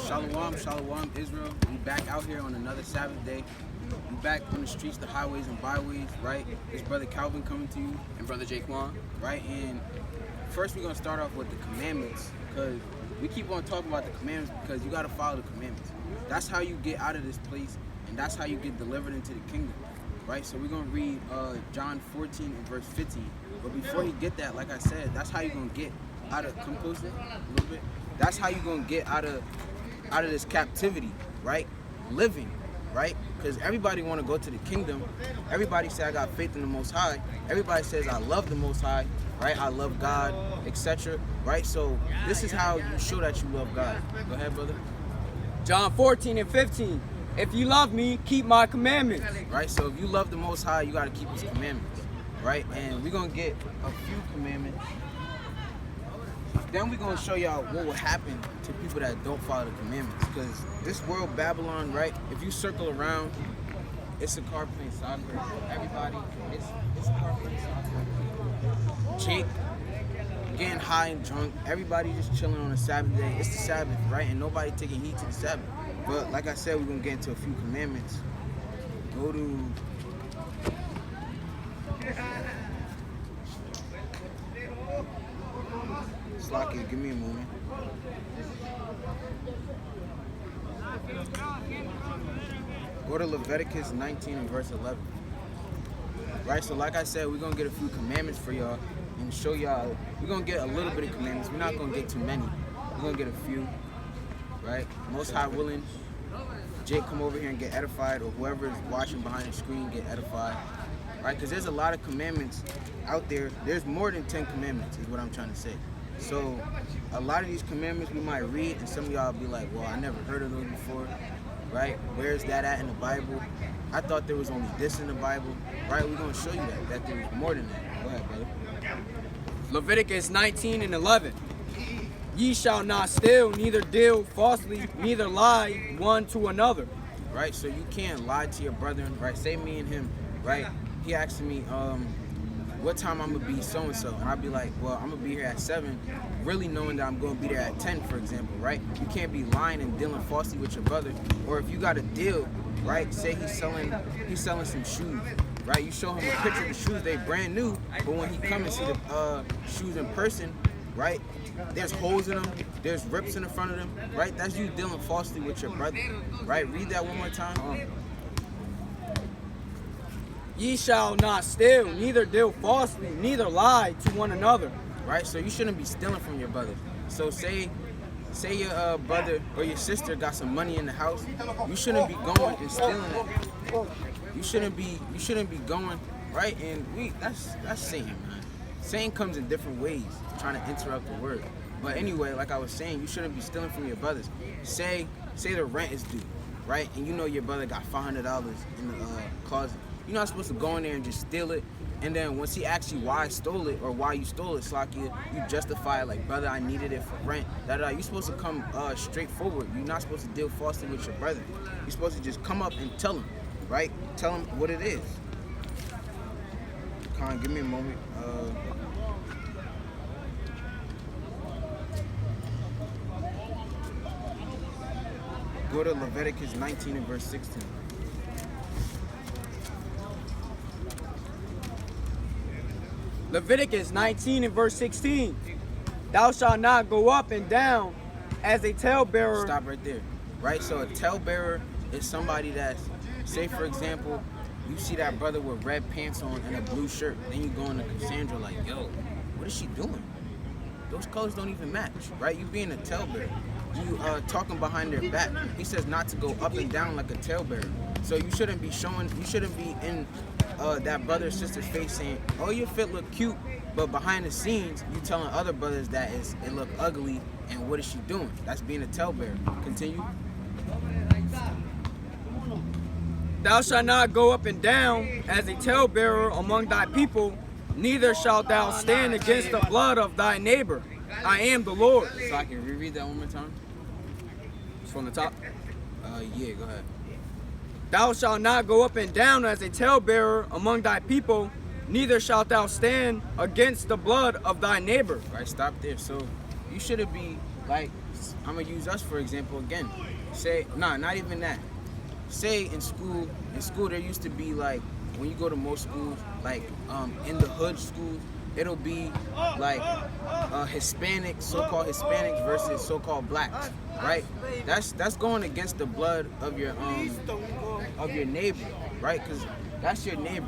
Shalom, shalom, Israel. We back out here on another Sabbath day. We back on the streets, the highways and byways, right? It's Brother Calvin coming to you. And Brother Jaquan. Right? And first we're going to start off with the commandments, because we keep on talking about the commandments because you got to follow the commandments. That's how you get out of this place, and that's how you get delivered into the kingdom, right? So we're going to read John 14 and verse 15. But before you get that, like I said, that's how you're going to get out of, come closer a little bit. That's how you're going to get out of this captivity, right? Living, right? Because everybody want to go to the kingdom. Everybody say I got faith in the Most High. Everybody says I love the Most High, right? I love God, etc. Right? So this is how you show that you love God. Go ahead, brother. John 14 and 15. If you love me, keep my commandments. Right? So if you love the Most High, you got to keep His commandments, right? And we're going to get a few commandments. Then we're going to show y'all what will happen to people that don't follow the commandments. Because this world, Babylon, right? If you circle around, it's a car playing soccer. Everybody, it's a car playing soccer. Jake getting high and drunk. Everybody just chilling on a Sabbath day. It's the Sabbath, right? And nobody taking heed to the Sabbath. But like I said, we're going to get into a few commandments. Go to... Slocky, give me a moment. Go to Leviticus 19 and verse 11. Right, so like I said, we're going to get a few commandments for y'all and show y'all. We're going to get a little bit of commandments. We're not going to get too many. We're going to get a few. Right? Most High willing, Jake come over here and get edified, or whoever is watching behind the screen get edified. Right? Because there's a lot of commandments out there. There's more than 10 commandments is what I'm trying to say. So a lot of these commandments we might read, and some of y'all be like, well, I never heard of those before, right? Where's that at in the Bible? I thought there was only this in the Bible, right? We're going to show you that there's more than that. Go ahead, brother. Leviticus 19 and 11. Ye shall not steal, neither deal falsely, neither lie one to another. Right, so you can't lie to your brethren, right? Say me and him, right? He asked me, what time I'm going to be so-and-so. And I'll be like, well, I'm going to be here at 7, really knowing that I'm going to be there at 10, for example, right? You can't be lying and dealing falsely with your brother. Or if you got a deal, right, say he's selling some shoes, right? You show him a picture of the shoes, they brand new, but when he come and see the shoes in person, right, there's holes in them, there's rips in the front of them, right? That's you dealing falsely with your brother, right? Read that one more time. Ye shall not steal, neither deal falsely, neither lie to one another. Right, so you shouldn't be stealing from your brother. So say your brother or your sister got some money in the house, you shouldn't be going and stealing it. You shouldn't be going, right? And that's Satan, man. Satan comes in different ways, trying to interrupt the word. But anyway, like I was saying, you shouldn't be stealing from your brothers. Say the rent is due, right? And you know your brother got $500 in the closet. You're not supposed to go in there and just steal it. And then once he asks you why I stole it or why you stole it, Slakia, you justify it like, brother, I needed it for rent. You're supposed to come straightforward. You're not supposed to deal falsely with your brother. You're supposed to just come up and tell him, right? Tell him what it is. Khan, give me a moment. Go to Leviticus 19 and verse 16. Leviticus 19 and verse 16. Thou shalt not go up and down as a talebearer. Stop right there. Right? So a talebearer is somebody that's, say for example, you see that brother with red pants on and a blue shirt. Then you go into Cassandra like, yo, what is she doing? Those colors don't even match, right? You being a talebearer. You talking behind their back. He says not to go up and down like a talebearer. So you shouldn't be in that brother or sister's face saying, oh, your fit look cute, but behind the scenes, you telling other brothers that it look ugly, and what is she doing? That's being a talebearer. Continue. Thou shalt not go up and down as a talebearer among thy people, neither shalt thou stand against the blood of thy neighbor. I am the Lord. So I can reread that one more time? From the top? Yeah, go ahead. Thou shalt not go up and down as a talebearer among thy people, neither shalt thou stand against the blood of thy neighbor. Right, stop there. So you shouldn't be like, gonna use us for example again. Say, not even that. Say in school there used to be like, when you go to most schools, like in the hood schools, it'll be like Hispanics, so-called Hispanics versus so-called blacks, right? That's going against the blood of your neighbor, right? Because that's your neighbor,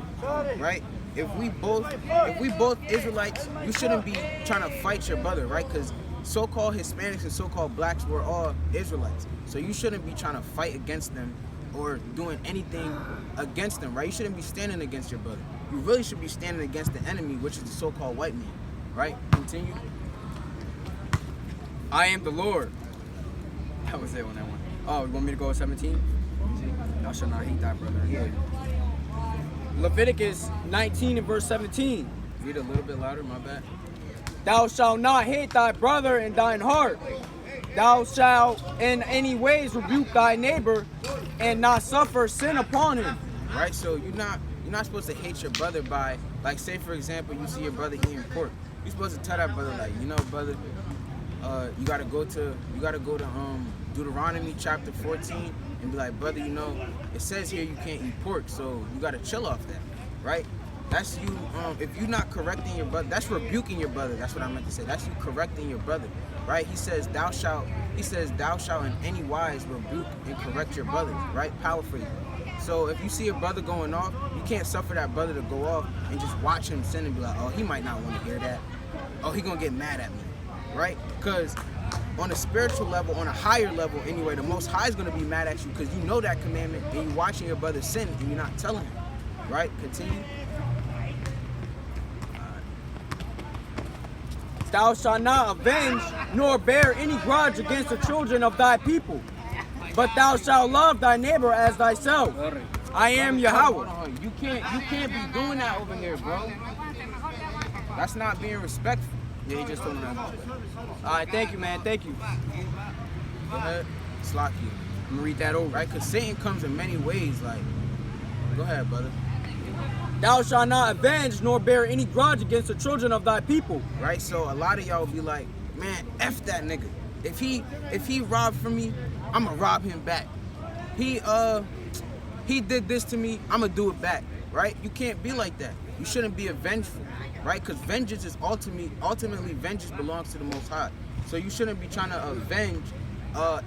right? If we both Israelites, you shouldn't be trying to fight your brother, right? Because so-called Hispanics and so-called blacks were all Israelites, so you shouldn't be trying to fight against them or doing anything against them, right? You shouldn't be standing against your brother. You really should be standing against the enemy, which is the so-called white man, right? Continue. I am the Lord. That was it on that one. Oh, you want me to go with 17? Thou shalt not hate thy brother. Yeah. Leviticus 19 and verse 17. Read a little bit louder, my bad. Thou shalt not hate thy brother in thine heart. Thou shalt in any ways rebuke thy neighbor and not suffer sin upon him. Right, so you're not supposed to hate your brother by, like, say for example, you see your brother eating pork. You're supposed to tell that brother, like, you know, brother, you gotta go to Deuteronomy chapter 14 and be like, brother, you know, it says here you can't eat pork, so you gotta chill off that, right? That's you. If you're not correcting your brother, that's rebuking your brother. That's what I meant to say. That's you correcting your brother, right? He says, thou shalt in any wise rebuke and correct your brothers, right? Paraphrase. So if you see a brother going off, you can't suffer that brother to go off and just watch him sin and be like, oh, he might not want to hear that. Oh, he gonna get mad at me, right? Because on a spiritual level, on a higher level anyway, the Most High is gonna be mad at you because you know that commandment and you're watching your brother sin and you're not telling him, right? Continue. Thou shalt not avenge nor bear any grudge against the children of thy people, but thou shalt love thy neighbor as thyself. I am Yahweh. You can't be doing that over here, bro. That's not being respectful. Yeah, he just told me that. All right, thank you, man. Thank you. Go ahead. Slock you. I'm gonna read that over. Right? Because Satan comes in many ways. Like, go ahead, brother. Thou shalt not avenge nor bear any grudge against the children of thy people. Right? So a lot of y'all will be like, man, F that nigga. If he robbed from me, I'ma rob him back. He did this to me, I'ma do it back. Right? You can't be like that. You shouldn't be vengeful, right? Because vengeance is ultimately vengeance belongs to the Most High. So you shouldn't be trying to avenge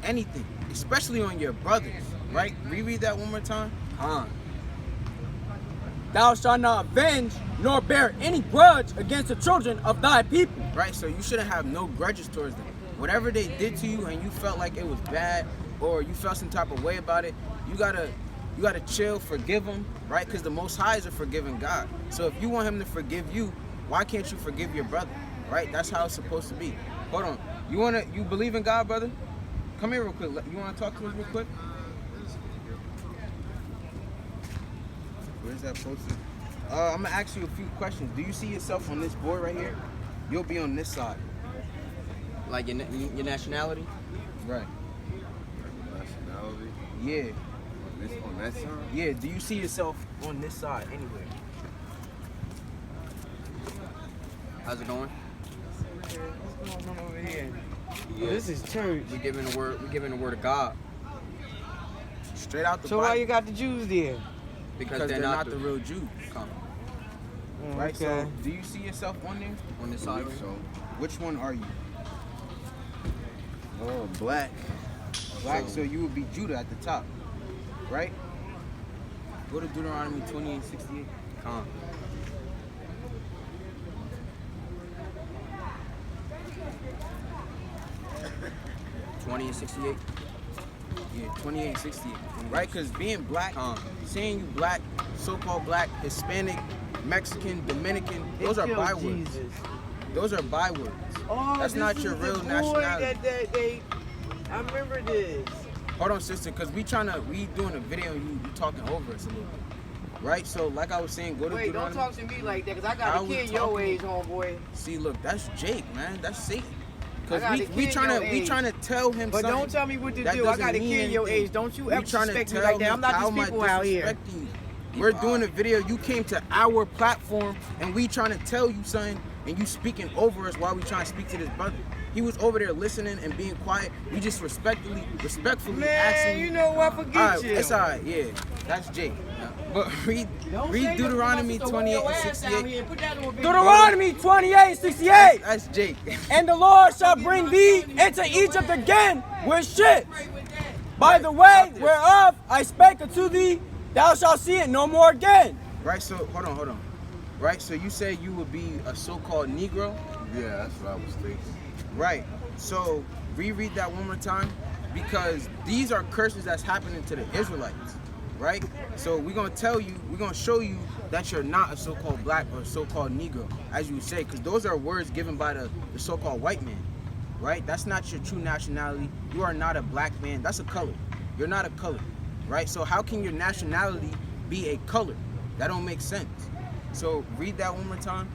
anything, especially on your brothers, right? Reread that one more time. Thou shalt not avenge nor bear any grudge against the children of thy people. Right, so you shouldn't have no grudges towards them. Whatever they did to you and you felt like it was bad or you felt some type of way about it, you gotta chill, forgive them, right? Because the Most High is a forgiving God. So if you want him to forgive you, why can't you forgive your brother, right? That's how it's supposed to be. Hold on, you believe in God, brother? Come here real quick. You wanna talk to us real quick? Where's that posted? I'm gonna ask you a few questions. Do you see yourself on this board right here? You'll be on this side. Like your nationality? Right. Nationality? Yeah. On that side? Yeah, do you see yourself on this side anywhere? How's it going? What's going on over here? Yeah. This is church. We're giving the word of God. Straight out the So Bible. why you got the Jews there? Because they're not the real Jews. Come Right, Okay. so do you see yourself on there? on this side. So, Which one are you? oh, black. Black, so you would be Judah at the top, right? Go to Deuteronomy 28:68. Come. $20 and 68. Yeah, 28:68. Right, because being black, Come. saying you black, so-called black, Hispanic, Mexican, Dominican, those are They killed bywords. Jesus. Those are bywords. Oh, That's this not is your the real boy nationality. that they, I remember this. Hold on, sister, because we doing a video and you talking over us a little bit. Right? So, like I was saying, go to Wait, don't Deuteronomy. talk to me like that, because I I got a was kid your talking- age, homeboy. See, look, that's Jake, man. That's Satan. I Because got a we kid trying your to we age. trying to tell him But something. don't tell me what to that do. I doesn't got a mean kid your anything. age. Don't you We ever trying to disrespect me tell like that. him I'm not how these am I people out here. disrespecting you. We're doing a video. You came to our platform and we trying to tell you something and you speaking over us while we trying to speak to this brother. He was over there listening and being quiet. We just respectfully Man, asking you know what? Forget All right, you. it's all right, yeah. That's Jake. But read Deuteronomy 28 and 68. Deuteronomy 28:68. That's Jake. And the Lord shall bring thee into Egypt again with ships. By the way whereof I spake unto thee, thou shalt see it no more again. Right, so hold on. Right, so you say you would be a so-called Negro? Yeah, that's what I was thinking. Right. So reread that one more time, because these are curses that's happening to the Israelites. Right? So we're gonna show you that you're not a so-called black or so-called Negro, as you would say, because those are words given by the so-called white man. Right? That's not your true nationality. You are not a black man. That's a color. You're not a color. Right? So how can your nationality be a color? That don't make sense. So read that one more time.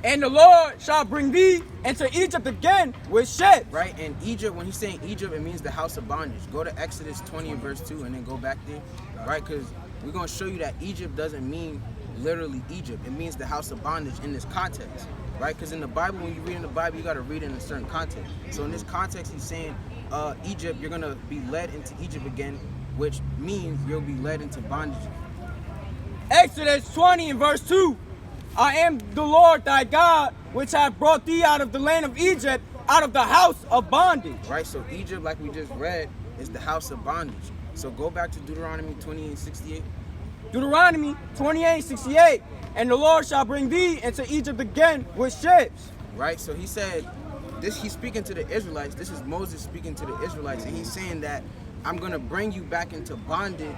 And the Lord shall bring thee into Egypt again with ships. Right? And Egypt, when he's saying Egypt, it means the house of bondage. Go to Exodus 20 and verse 2 and then go back there. Right? Because we're going to show you that Egypt doesn't mean literally Egypt. It means the house of bondage in this context. Right? Because in the Bible, when you read in the Bible, you got to read it in a certain context. So in this context, he's saying Egypt, you're going to be led into Egypt again, which means you'll be led into bondage. Exodus 20 and verse 2. I am the Lord thy God, which hath brought thee out of the land of Egypt, out of the house of bondage. Right, so Egypt, like we just read, is the house of bondage. So go back to Deuteronomy 28 and 68. Deuteronomy 28:68. And the Lord shall bring thee into Egypt again with ships. Right, so he said, he's speaking to the Israelites. This is Moses speaking to the Israelites, and he's saying that I'm going to bring you back into bondage.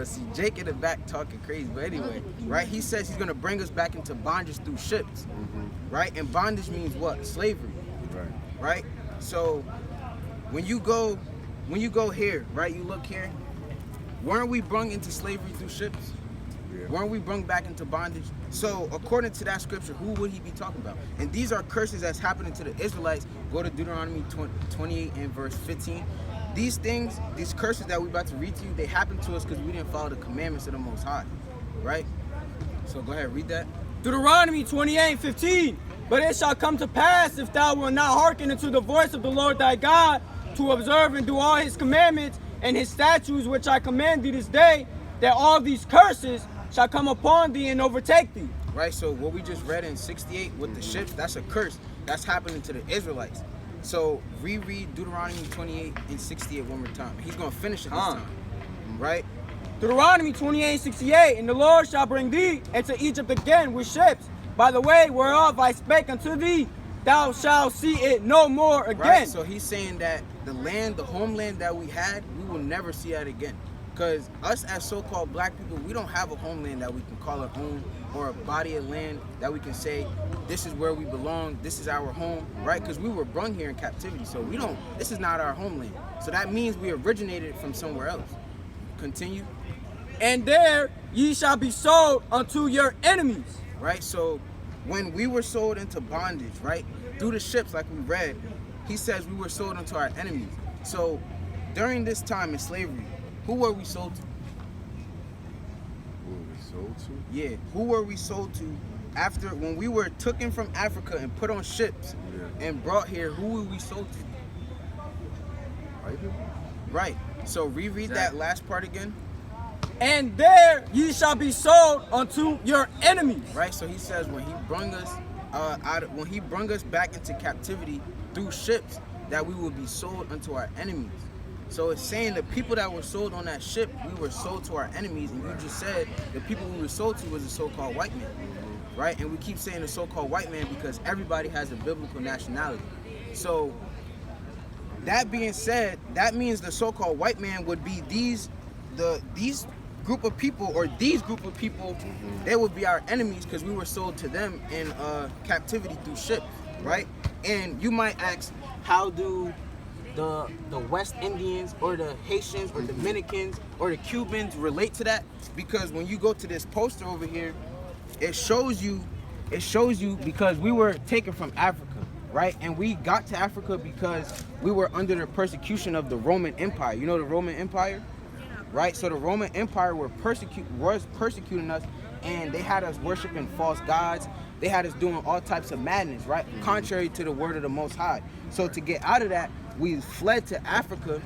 See, Jake in the back talking crazy, but anyway, right? He says he's gonna bring us back into bondage through ships, right? And bondage means what? Slavery, right? So when you go here, right? You look here. Weren't we brung into slavery through ships? Yeah. Weren't we brung back into bondage? So according to that scripture, who would he be talking about? And these are curses that's happening to the Israelites. Go to Deuteronomy 28 and verse 15. These things, these curses that we're about to read to you, they happen to us because we didn't follow the commandments of the Most High, right? So go ahead, read that. Deuteronomy 28:15. But it shall come to pass, if thou wilt not hearken unto the voice of the Lord thy God, to observe and do all his commandments and his statutes which I command thee this day, that all these curses shall come upon thee and overtake thee. Right, so what we just read in 68 with the ships, that's a curse that's happening to the Israelites. So reread Deuteronomy 28 and 68 one more time. He's going to finish it this time, right? Deuteronomy 28:68. And the Lord shall bring thee into Egypt again with ships, by the way whereof I spake unto thee, thou shalt see it no more again. Right, so he's saying that the land, the homeland that we had, we will never see that again. Because us as so-called black people, we don't have a homeland that we can call our own, or a body of land that we can say, this is where we belong, this is our home, right? Because we were brung here in captivity, so this is not our homeland. So that means we originated from somewhere else. Continue. And there ye shall be sold unto your enemies. Right, so when we were sold into bondage, right, through the ships like we read, he says we were sold unto our enemies. So during this time in slavery, who were we sold to? Who were we sold to? Yeah, who were we sold to after, when we were taken from Africa and put on ships and brought here? Who were we sold to? White people? Right, so reread that last part again. And there ye shall be sold unto your enemies. Right, so he says when he brung us back into captivity through ships, that we will be sold unto our enemies. So it's saying the people that were sold on that ship, we were sold to our enemies, and you just said the people we were sold to was the so-called white man, right? And we keep saying the so-called white man because everybody has a biblical nationality. So that being said, that means the so-called white man would be these group of people, or these group of people, they would be our enemies because we were sold to them in captivity through ships, right? And you might ask, how do the West Indians or the Haitians or Dominicans or the Cubans relate to that? Because when you go to this poster over here, it shows you because we were taken from Africa, right? And we got to Africa because we were under the persecution of the Roman Empire. You know the Roman Empire? Right? So the Roman Empire was persecuting us, and they had us worshiping false gods. They had us doing all types of madness, right? Contrary to the word of the Most High. So to get out of that, we fled to Africa,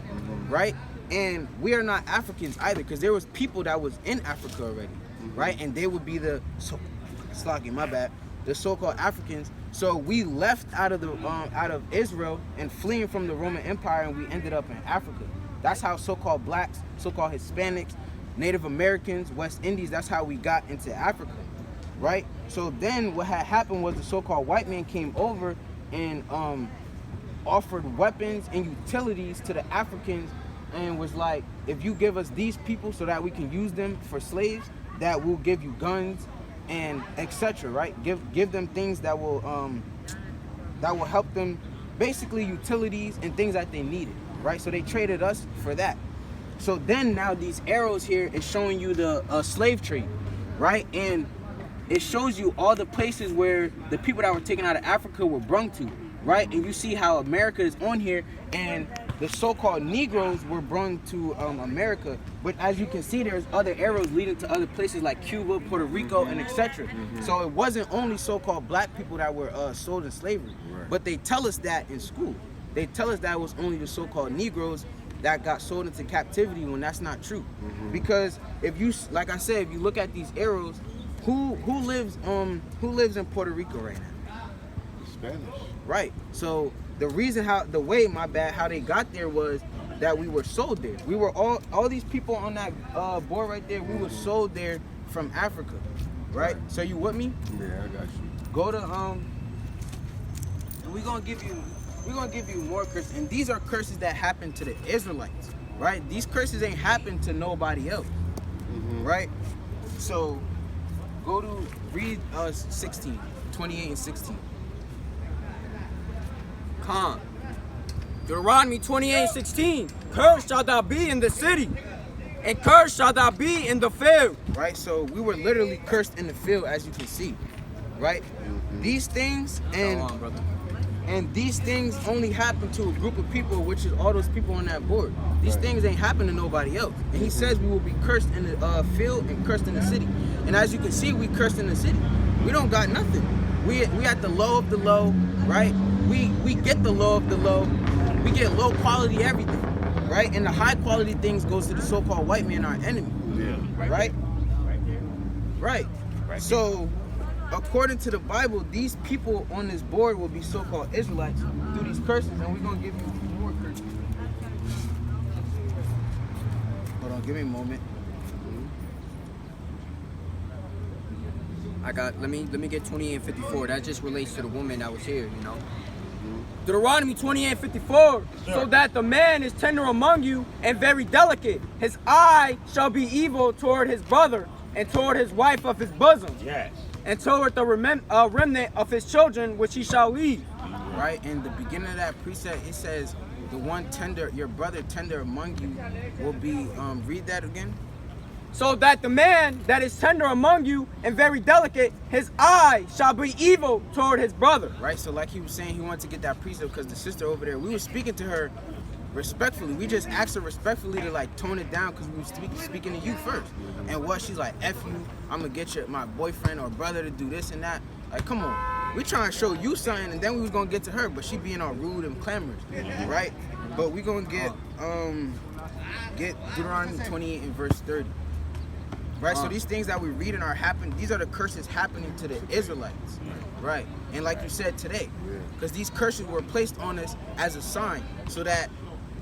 right? And we are not Africans either, because there was people that was in Africa already, right? And they would be the so-called Africans. So we left out of Israel and fleeing from the Roman Empire, and we ended up in Africa. That's how so-called blacks, so-called Hispanics, Native Americans, West Indies, that's how we got into Africa, right? So then what had happened was the so-called white man came over and offered weapons and utilities to the Africans, and was like, if you give us these people so that we can use them for slaves, that we'll give you guns and etc., right? Give them things that will help them, basically utilities and things that they needed, right? So they traded us for that. So then now these arrows here is showing you the slave trade, right? And it shows you all the places where the people that were taken out of Africa were brung to, right? And you see how America is on here, and the so-called Negroes were brung to America. But as you can see, there's other arrows leading to other places like Cuba, Puerto Rico, and etc. So it wasn't only so-called black people that were sold in slavery, but they tell us that in school. They tell us that it was only the so-called Negroes that got sold into captivity, when that's not true. Because if you, like I said, if you look at these arrows, who lives in Puerto Rico right now? Spanish. Right. So the reason how they got there was that we were sold there. We were all these people on that board right there. We were sold there from Africa, right? So you with me? Yeah, I got you. Go to and we're gonna give you more curses, and these are curses that happened to the Israelites, right? These curses ain't happened to nobody else, right? So go to read 16, 28 and 16. Con. Deuteronomy 28:16. Cursed shalt thou be in the city, and cursed shalt thou be in the field. Right, so we were literally cursed in the field, as you can see, right? These things and these things only happen to a group of people, which is all those people on that board. These things ain't happen to nobody else. And he says we will be cursed in the field and cursed in the city. And as you can see, we cursed in the city. We don't got nothing. We at the low of the low, right? We get the low of the low. We get low quality everything, right? And the high quality things goes to the so-called white man, our enemy. Right? Right. So according to the Bible, these people on this board will be so-called Israelites through these curses, and we're gonna give you more curses. Hold on, give me a moment. Let me get 28 and 54. That just relates to the woman that was here, you know. Deuteronomy 28 and 54. So that the man is tender among you and very delicate. His eye shall be evil toward his brother and toward his wife of his bosom. Yes. And toward the remnant of his children which he shall leave. Right, in the beginning of that precept, it says, the one tender, your brother tender among you will be, read that again. So that the man that is tender among you and very delicate, his eye shall be evil toward his brother. Right, so like he was saying, he wanted to get that precept because the sister over there, we were speaking to her respectfully. We just asked her respectfully to like tone it down because we were speaking to you first. And what she's like, F you, I'm gonna get my boyfriend or brother to do this and that. Like, come on, we trying to show you something, and then we was gonna get to her, but she being all rude and clamorous, right? But we gonna get Deuteronomy 28 and verse 30. Right, so these things that we're reading are happening. These are the curses happening to the Israelites, right? And like you said today, because these curses were placed on us as a sign, so that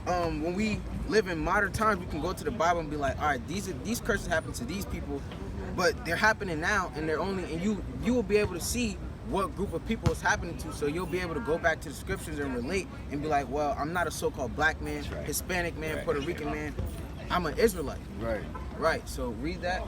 when we live in modern times, we can go to the Bible and be like, all right, these curses happen to these people, but they're happening now, and they're only, and you will be able to see what group of people it's happening to, so you'll be able to go back to the scriptures and relate and be like, well, I'm not a so-called black man, Hispanic man, Puerto Rican man, I'm an Israelite. Right, so read that.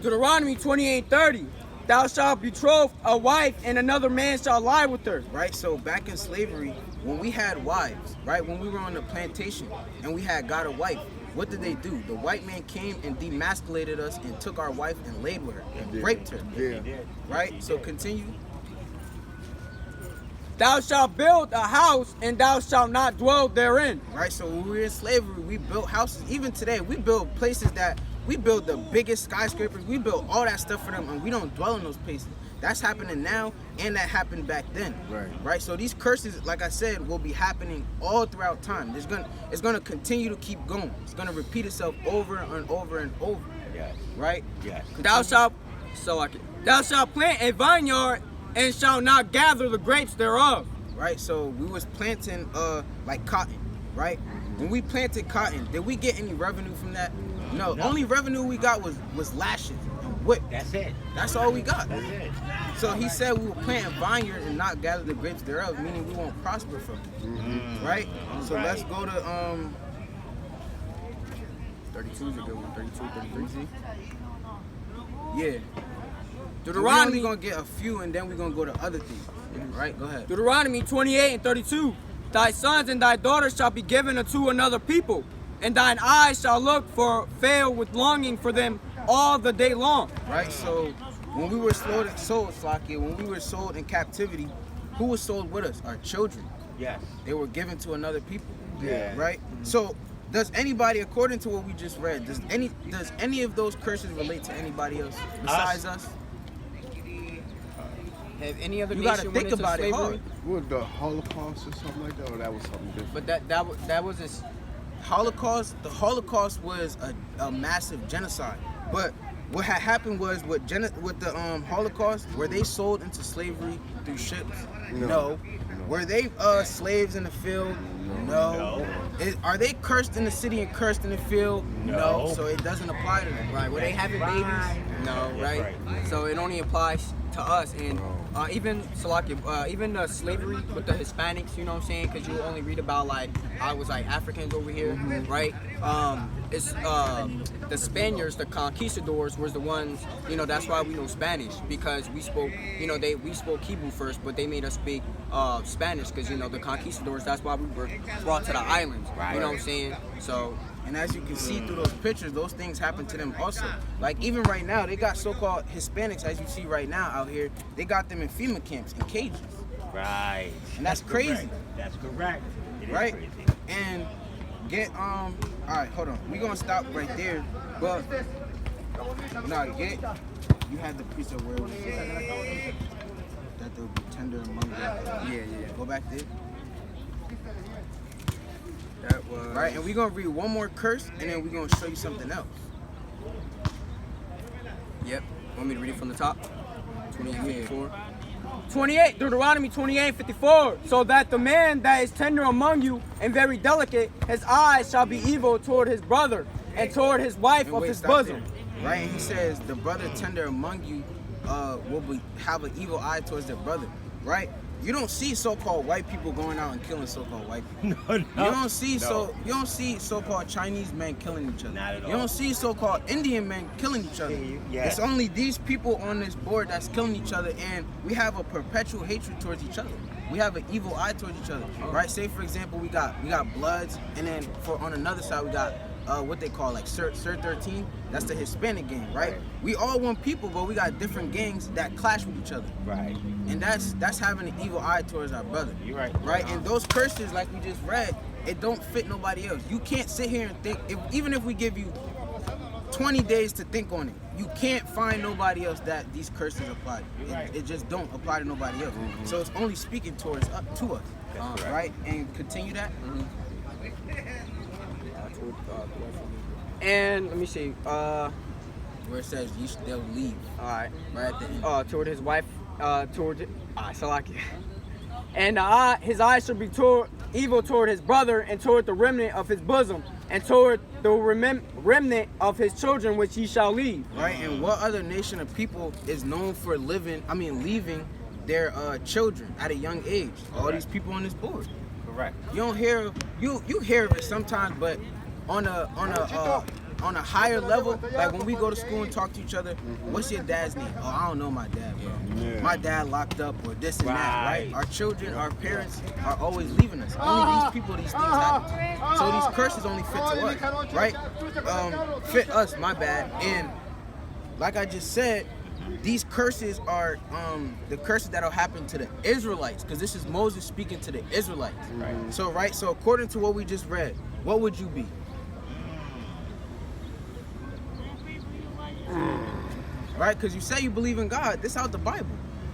Deuteronomy 28:30. Thou shalt betroth a wife, and another man shall lie with her. Right, so back in slavery, when we had wives, right, when we were on the plantation and we had got a wife, what did they do? The white man came and demasculated us and took our wife and laid with her and raped her. Right, so continue. Thou shalt build a house, and thou shalt not dwell therein. Right, so when we were in slavery, we built houses. Even today, we build places that we build the biggest skyscrapers, we build all that stuff for them, and we don't dwell in those places. That's happening now, and that happened back then. Right. So these curses, like I said, will be happening all throughout time. It's gonna continue to keep going. It's gonna repeat itself over and over and over. Yes. Right. Yes. Thou shalt plant a vineyard and shalt not gather the grapes thereof. Right. So we was planting like cotton. Right. When we planted cotton, did we get any revenue from that? No. Only revenue we got was lashes and whip. That's it. That's all we got. That's it. So he said we will plant a vineyard and not gather the grapes thereof, meaning we won't prosper from it. Right? So let's go to 32 is a good one. 32, 33. Yeah. We're only gonna get a few, and then we're gonna go to other things. Right? Go ahead. Deuteronomy 28 and 32. Thy sons and thy daughters shall be given unto another people, and thine eyes shall look for fail with longing for them all the day long. Right? So when we were sold, Slaki, when we were sold in captivity, who was sold with us? Our children. Yes. They were given to another people. Yeah. Right? So does anybody, according to what we just read, does any of those curses relate to anybody else besides us? Have any other You nation gotta went think into about it slavery? hard. What, the Holocaust or something like that? Or that was something different? But that was this. Holocaust. The Holocaust was a massive genocide. But what had happened was with the Holocaust, were they sold into slavery through ships? No. Were they slaves in the field? No. Are they cursed in the city and cursed in the field? No. So it doesn't apply to them. Right. Were they having babies? No. Right. So it only applies to us, and even even slavery with the Hispanics. You know what I'm saying? Because you only read about like I was like Africans over here, right? It's the Spaniards, the conquistadors, was the ones. You know, that's why we know Spanish, because we spoke. You know, we spoke Hebrew first, but they made us speak Spanish, because you know the conquistadors. That's why we were brought to the islands. You know what I'm saying? So. And as you can see through those pictures, those things happen to them also. Like even right now, they got so-called Hispanics, as you see right now out here, they got them in FEMA camps, in cages. Right. And that's crazy. Correct. That's correct. It is right? crazy. And all right, hold on. We're gonna stop right there. But you had the precept where it was that they'll be tender among them. Yeah. Go back there. That was right, and we're gonna read one more curse, and then we're gonna show you something else. Yep. Want me to read it from the top? 28:54. 28, Deuteronomy 28:54. So that the man that is tender among you and very delicate, his eyes shall be evil toward his brother and toward his wife of his bosom. There. Right, and he says the brother tender among you will have an evil eye towards their brother. Right. You don't see so-called white people going out and killing so-called white people. No. You don't see so-called Chinese men killing each other. Not at all. You don't see so-called Indian men killing each other. Yeah. It's only these people on this board that's killing each other, and we have a perpetual hatred towards each other. We have an evil eye towards each other. Right? Say for example, we got Bloods, and then on another side we got what they call like Sir 13. That's the Hispanic gang, right? We all one people, but we got different gangs that clash with each other. Right. And that's having an evil eye towards our brother. You're right. Right? And those curses, like we just read, it don't fit nobody else. You can't sit here and think, even if we give you 20 days to think on it, you can't find nobody else that these curses apply to. It just don't apply to nobody else. So it's only speaking towards to us. Right? And continue that. And let me see. Where it says they'll leave. All right. Right at the end. Toward his wife. And his eyes shall be evil toward his brother, and toward the remnant of his bosom, and toward the remnant of his children which he shall leave. Right. And what other nation of people is known for leaving their children at a young age? All these people on this board. Correct. You don't hear you hear of it sometimes, but on a higher level, like when we go to school and talk to each other, what's your dad's name? Oh, I don't know my dad, bro. Yeah. My dad locked up or this and that, right? Our children, our parents are always leaving us. Only these people, these things happen to. So these curses only fit to us, right? Fit us, my bad. And like I just said, these curses are the curses that'll happen to the Israelites, because this is Moses speaking to the Israelites. Right. So according to what we just read, what would you be? right? Because you say you believe in God. This out the Bible.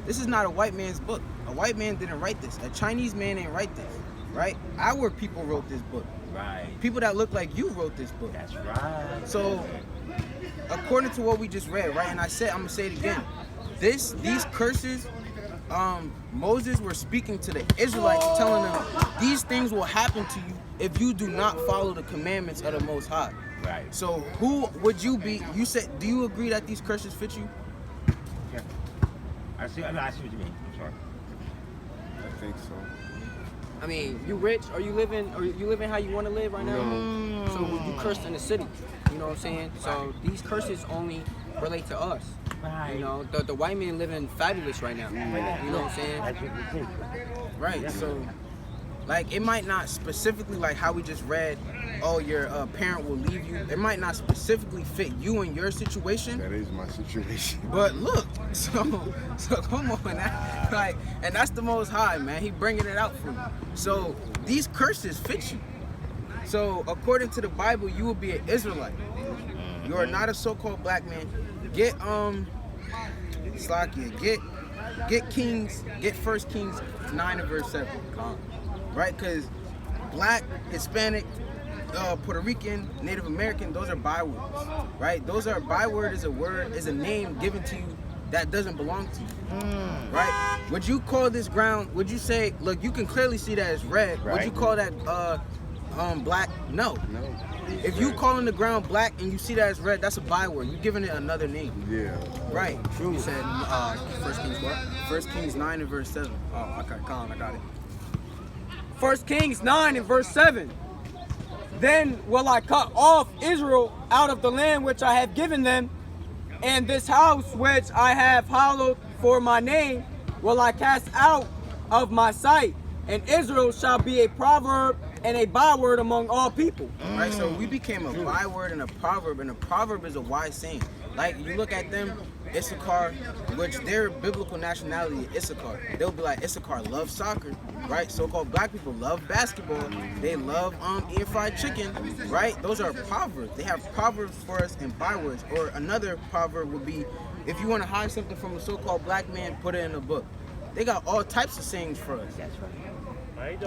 This is not a white man's book. A white man didn't write this. A Chinese man ain't write this, right? Our people wrote this book. Right. People that look like you wrote this book. That's right. So, according to what we just read, right? And I'm gonna say it again. These curses, Moses were speaking to the Israelites, telling them these things will happen to you if you do not follow the commandments of the Most High. Right. So, who would you be? You said, do you agree that these curses fit you? Yeah. I see what you mean. I'm sorry. I think so. I mean, you rich, or you living how you want to live right now? So you cursed in the city, you know what I'm saying? So these curses only relate to us. Right. You know, the white man living fabulous right now. You know what I'm saying? That's what you think. Right. So, like, it might not specifically, like how we just read, oh, your parent will leave you. It might not specifically fit you and your situation. That is my situation. But look, so come on, like, and that's the Most High, man. He bringing it out for you. So these curses fit you. So according to the Bible, you will be an Israelite. You are not a so-called black man. Get Slakia, get Kings, get 1 Kings 9 and verse 7, right? Because black, Hispanic, Puerto Rican, Native American, those are bywords, right? Those are byword is a name given to you that doesn't belong to you, right? Would you call this ground? Would you say, look, you can clearly see that it's red. Would you call that black? No. No. If you calling the ground black and you see that it's red, that's a byword. You're giving it another name. Yeah. Right. True. You said 1 Kings what? 1 Kings 9 and verse 7. Oh, okay, calm, I got it. 1 Kings 9 and verse 7. Then will I cut off Israel out of the land which I have given them, and this house which I have hallowed for my name will I cast out of my sight, and Israel shall be a proverb and a byword among all people. Right, so we became a byword and a proverb is a wise saying. Like, you look at them, Issachar, which their biblical nationality is Issachar. They'll be like, Issachar loves soccer, right? So-called black people love basketball. They love eating fried chicken, right? Those are proverbs. They have proverbs for us and bywords. Or another proverb would be, if you want to hide something from a so-called black man, put it in a book. They got all types of sayings for us. That's right.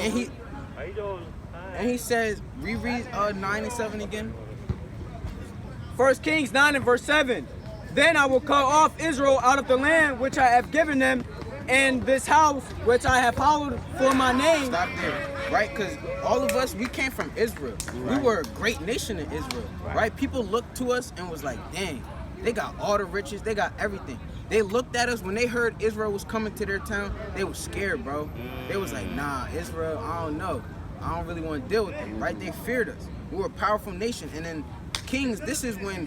And he says, reread 9 and 7 again. 1 Kings 9 and verse 7. Then I will cut off Israel out of the land which I have given them, and this house which I have hallowed for my name. Stop there, right? Because all of us, we came from Israel. We were a great nation in Israel, right? People looked to us and was like, dang, they got all the riches, they got everything. They looked at us when they heard Israel was coming to their town. They was scared, bro. They was like, nah, Israel, I don't know. I don't really want to deal with them, right? They feared us. We were a powerful nation. And then kings, this is when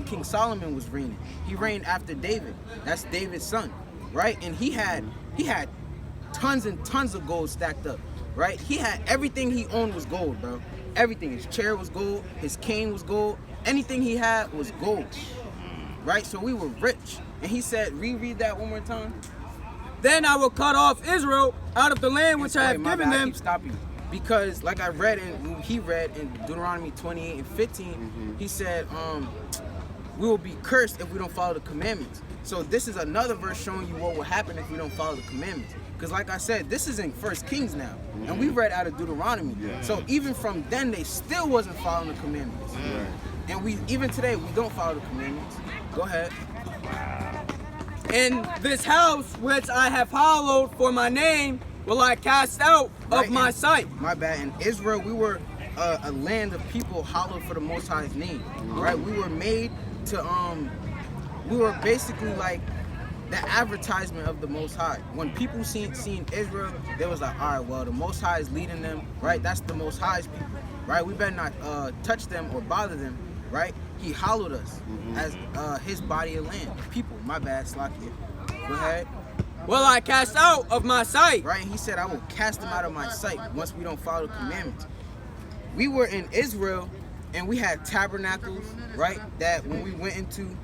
King Solomon was reigning. He reigned after David. That's David's son, right? And he had tons and tons of gold stacked up, right? He had everything he owned was gold, bro. Everything. His chair was gold. His cane was gold. Anything he had was gold, right? So we were rich. And he said, reread that one more time. Then I will cut off Israel out of the land which I have given them. I keep stopping you. Because like I read and he read in Deuteronomy 28 and 15, he said, we will be cursed if we don't follow the commandments. So this is another verse showing you what will happen if we don't follow the commandments. Because like I said, this is in 1 Kings now. And we read out of Deuteronomy. Yeah. So even from then, they still wasn't following the commandments. And even today, we don't follow the commandments. Go ahead. And this house which I have hallowed for my name will I cast out of my sight. My bad. In Israel, we were a land of people hallowed for the Most High's name, right? We were made to, we were basically like the advertisement of the Most High. When people seen Israel, they was like, all right, well, the Most High is leading them, right? That's the Most High's people, right? We better not touch them or bother them, right? He hallowed us as his body of land. People, my bad, Slakia. Go ahead. Will I cast out of my sight. Right, and he said, I will cast them out of my sight once we don't follow the commandments. We were in Israel, and we had tabernacles, right, that when we went into,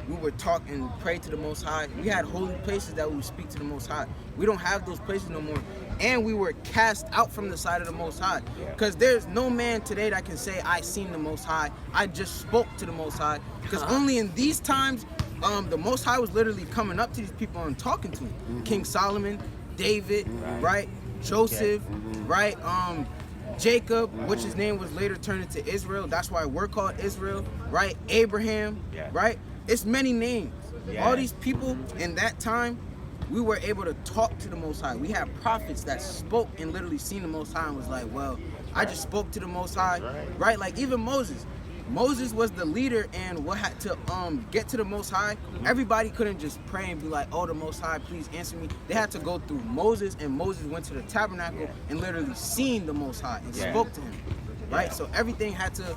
we would talk and pray to the Most High. We had holy places that we would speak to the Most High. We don't have those places no more. And we were cast out from the side of the Most High. Because there's no man today that can say, I seen the Most High. I just spoke to the Most High. Because only in these times the Most High was literally coming up to these people and talking to them. King Solomon, David, right? Joseph, right? Jacob, which his name was later turned into Israel. That's why we're called Israel, right? Abraham, right? It's many names. All these people in that time, we were able to talk to the Most High. We had prophets that spoke and literally seen the Most High and was like, well, I just spoke to the Most High, right? Like even Moses. Moses was the leader, and what had to get to the Most High. Everybody couldn't just pray and be like, oh, the Most High, please answer me. They had to go through Moses, and Moses went to the tabernacle and literally seen the Most High and spoke to him, right? So everything had to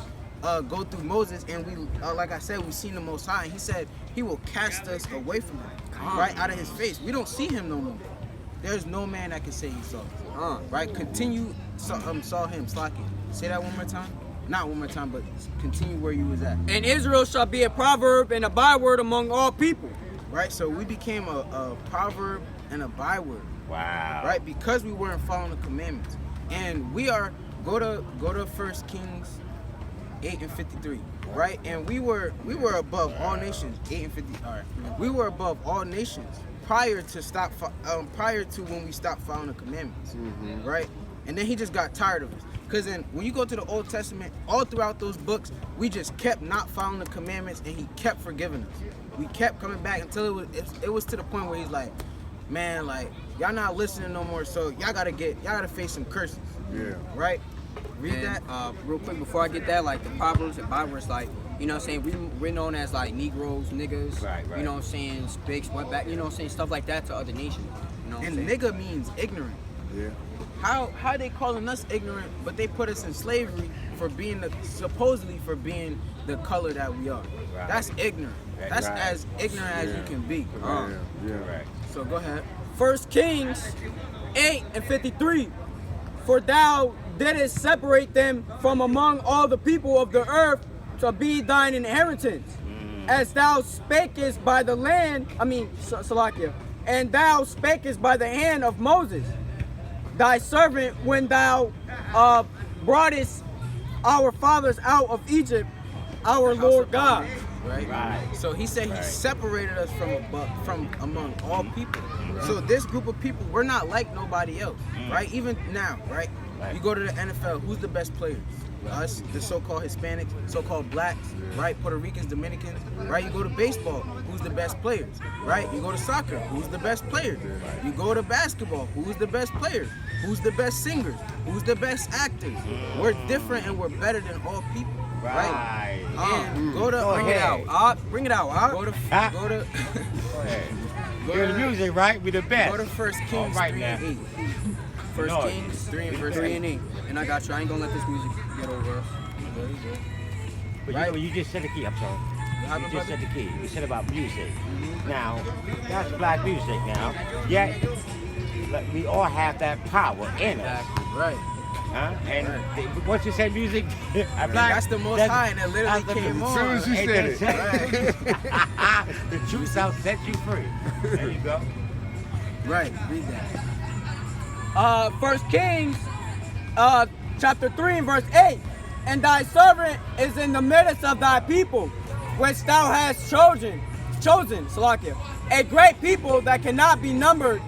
go through Moses, and we, like I said, we seen the Most High, and he said he will cast us away from him, right, out of his face. We don't see him no more. There's no man that can say he saw him, right? Continue, saw him, Slaki. Say that one more time. Not one more time, but continue where you was at. And Israel shall be a proverb and a byword among all people. Right, so we became a proverb and a byword. Wow. Right, because we weren't following the commandments. And we are, go to 1 Kings 8 and 53, right? And we were above all nations, 8 and 50. All right, we were above all nations prior to when we stopped following the commandments, right? And then he just got tired of us. Because when you go to the Old Testament, all throughout those books, we just kept not following the commandments, and he kept forgiving us. We kept coming back until it was to the point where he's like, man, like, y'all not listening no more, so y'all gotta face some curses. Yeah. Right? Read that. Real quick, before I get that, like the proverbs and bywords, like, you know what I'm saying, we're known as like Negroes, niggas, right. You know what I'm saying, spigs, wetback, you know what I'm saying, stuff like that to other nations. You know what I'm And saying? nigga means ignorant. Yeah. How they calling us ignorant, but they put us in slavery for being supposedly for being the color that we are. Right. That's ignorant. That's right. as ignorant as you can be. Yeah. Right. So go ahead. 1 Kings 8 and 53. For thou didst separate them from among all the people of the earth to be thine inheritance. As thou spakest by the land, Salakia, and thou spakest by the hand of Moses, thy servant, when thou broughtest our fathers out of Egypt, our Lord God. Right. So he said he separated us from among all people. So this group of people, we're not like nobody else, right? Even now, right? You go to the NFL, who's the best players? Us, the so-called Hispanics, so-called blacks, right? Puerto Ricans, Dominicans, right? You go to baseball, who's the best players, right? You go to soccer, who's the best players? You go to basketball, who's the best players? Who's the best singers? Who's the best actors? We're different and we're better than all people, right? And go to Bring it out. Bring it out. Go to Go ahead. You're the music, right? We the best. Go to 1 Kings right 3 now. and 8. First Kings 3 and verse 3 and 8. And I got you. I ain't gonna let this music get over us. But you know, you just said the key. I'm sorry. You just said the key. You said about music. Now, that's black music now. Yet, we all have that power in us. Right. Huh? And once you said music, That's the Most High, and it literally came on. As soon as you said it. The truth shall set you free. There you go. Right, read that. 1 Kings chapter 3 and verse 8. And thy servant is in the midst of thy people, which thou hast chosen, Salakia, a great people that cannot be numbered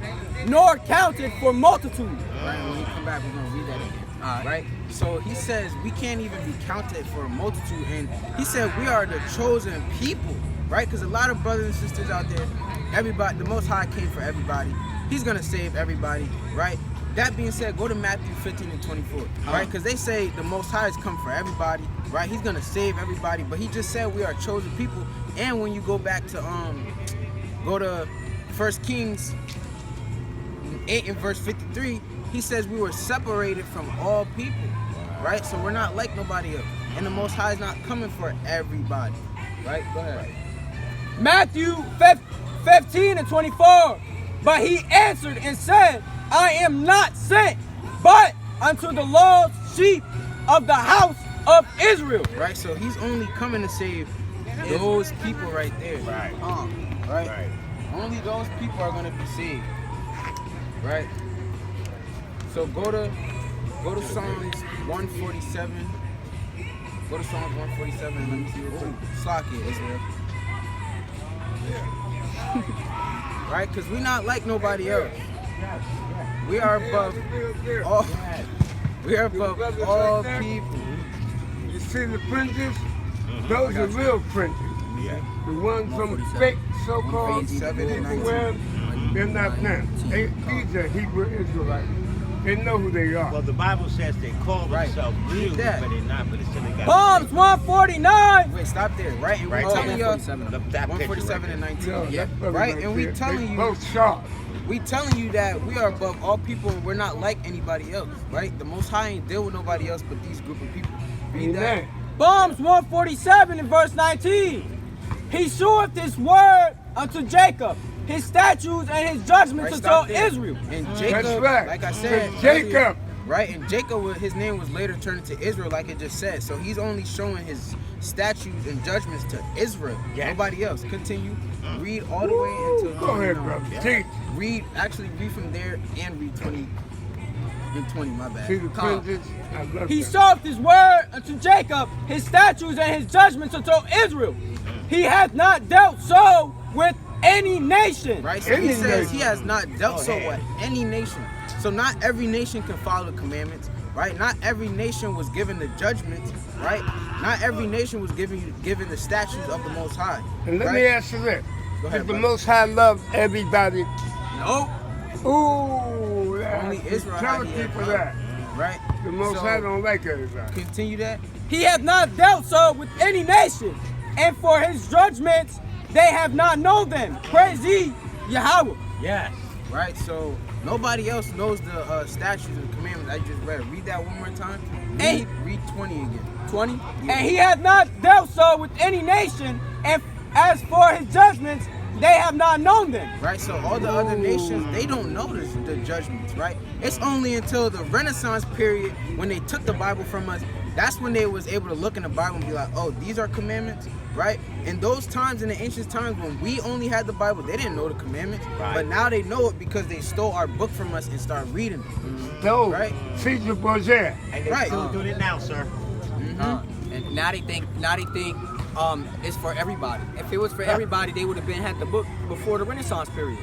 nor counted for multitude. Right, when we come back, we're going to read that again. Right? So he says we can't even be counted for a multitude, and he said we are the chosen people, right? Because a lot of brothers and sisters out there, everybody, the Most High came for everybody. He's going to save everybody, right? That being said, go to Matthew 15 and 24, right? Because they say the Most High has come for everybody, right? He's going to save everybody, but he just said we are chosen people. And when you go back to, go to 1 Kings 8 and verse 53, he says we were separated from all people, right? So we're not like nobody else. And the Most High is not coming for everybody, right? Go ahead. Matthew 15 and 24. But he answered and said, I am not sent, but unto the lost sheep of the house of Israel. Right, so he's only coming to save those people right there. Right. Right? Only those people are going to be saved. Right? So go to Psalms 147. Go to Psalms 147 and let me see real quick. Slakia, Israel. Right? Because we're not like nobody else. We are above all. We are above all people. You see the printers? Those are real printers. The ones from fake so-called web, they're not them. These are Hebrew Israelites. They know who they are. Well, the Bible says they call themselves Jews, that. but they're not. But it's still they got. Psalms 149. Wait, stop there, right? And Right we're telling there. y'all That 147 and 19. Yeah, Right? And we they telling you, both sharp. we telling you that we are above all people and we're not like anybody else, right? The Most High ain't deal with nobody else but these group of people. Read that. Amen. Psalms 147 and verse 19. He showeth his word unto Jacob, his statutes and his judgments Right, unto stop there. Israel. And Jacob, That's right. like I said, Jacob. earlier, right? And Jacob, his name was later turned into Israel, like it just said. So he's only showing his statutes and judgments to Israel, nobody else. Continue. Read all the way into. Go ahead, brother. Teach. Read from there and read 20 and 20. My bad. See the printers? I love He them. showeth his word unto Jacob, his statutes and his judgments unto Israel. He hath not dealt so with any nation. Right? So he says he has not dealt so with any nation. So not every nation can follow the commandments, right? Not every nation was given the judgments, right? Not every nation was given the statutes of the Most High. And let right? me ask you this. Go ahead, Does the brother. Most High love everybody? Nope. Ooh, Only that's Israel had brutality the for that. Right? The Most So, High don't like everybody. continue that. He hath not dealt so with any nation, and for his judgments they have not known them. Praise ye Yahweh. Yes. Right? So nobody else knows the statutes and commandments I just read. Read that one more time. Read 20 again. 20. Yeah. And he hath not dealt so with any nation, and as for his judgments, they have not known them. Right? So all the other nations, they don't know the judgments, right? It's only until the Renaissance period when they took the Bible from us, that's when they was able to look in the Bible and be like, oh, these are commandments, right? In those times, in the ancient times when we only had the Bible, they didn't know the commandments. Right. But now they know it because they stole our book from us and started reading it. No, Right. Caesar Borgia. And they Right. still doing it now, sir. And now they think it's for everybody. If it was for everybody, they would have had the book before the Renaissance period.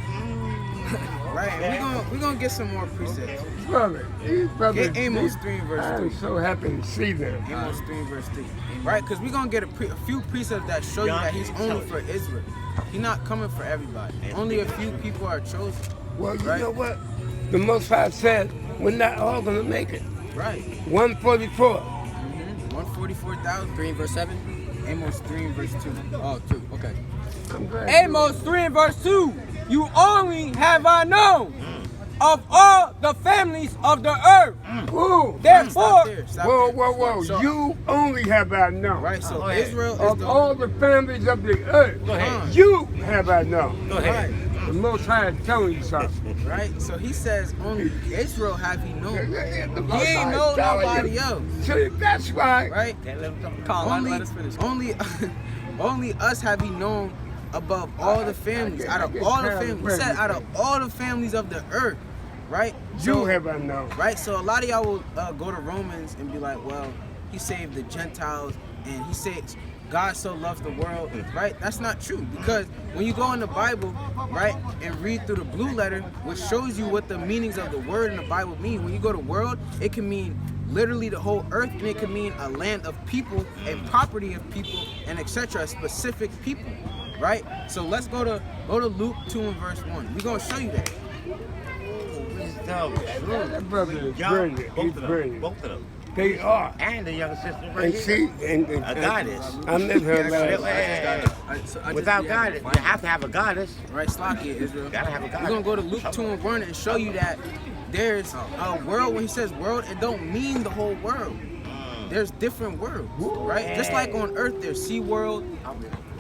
Right? And we're gonna get some more precepts. Brother, these brothers. Get Amos 3 and verse 3. I'm so happy to see them. Amos 3 and verse 3. Right? Because we're going to get a few precepts that show you that he's only for Israel. He's not coming for everybody. Only a few people are chosen. Well, you Right. know what? The Most High said we're not all going to make it. Right. 144. 144,000. 3 and verse 7. Amos 3 and verse 2. Oh, 2. Okay. I'm glad. Amos 3 and verse 2. You only have I known of all the families of the earth. Whoa, Therefore, Stop there. Stop whoa, there. whoa, whoa. So- You only have I known. Right, so ahead. Israel is Of the... all the families of the earth, Go ahead. you have I known. Go ahead. The Most High is telling you something. Right? So he says only Israel have he known. The He Most ain't High know is telling nobody you. else. See, that's why. Right? Can't let them talk. Colin, let us finish. Only us have he known above all the families. Out of all the families. He said out of all the families of the earth. Right? You have I known. Right? So a lot of y'all will go to Romans and be like, well, he saved the Gentiles and he said God so loves the world, right? That's not true, because when you go in the Bible, right, and read through the blue letter, which shows you what the meanings of the word in the Bible mean. When you go to world, it can mean literally the whole earth, and it can mean a land of people, a property of people, and etc. Specific people, right? So let's go to Luke 2 and verse 1. We're gonna show you that. That brother is Young, brilliant. both He's of them. brilliant. Both of them. They are. And the younger sister right And here. see, and A goddess. I met her last. Without goddess, you have to have a goddess. Right, Slakia, Israel. Gotta have a We're goddess. gonna go to Luke 2 and 1 and show you that there's a world. When he says world, it don't mean the whole world. There's different worlds, right? Just like on Earth, there's Sea World,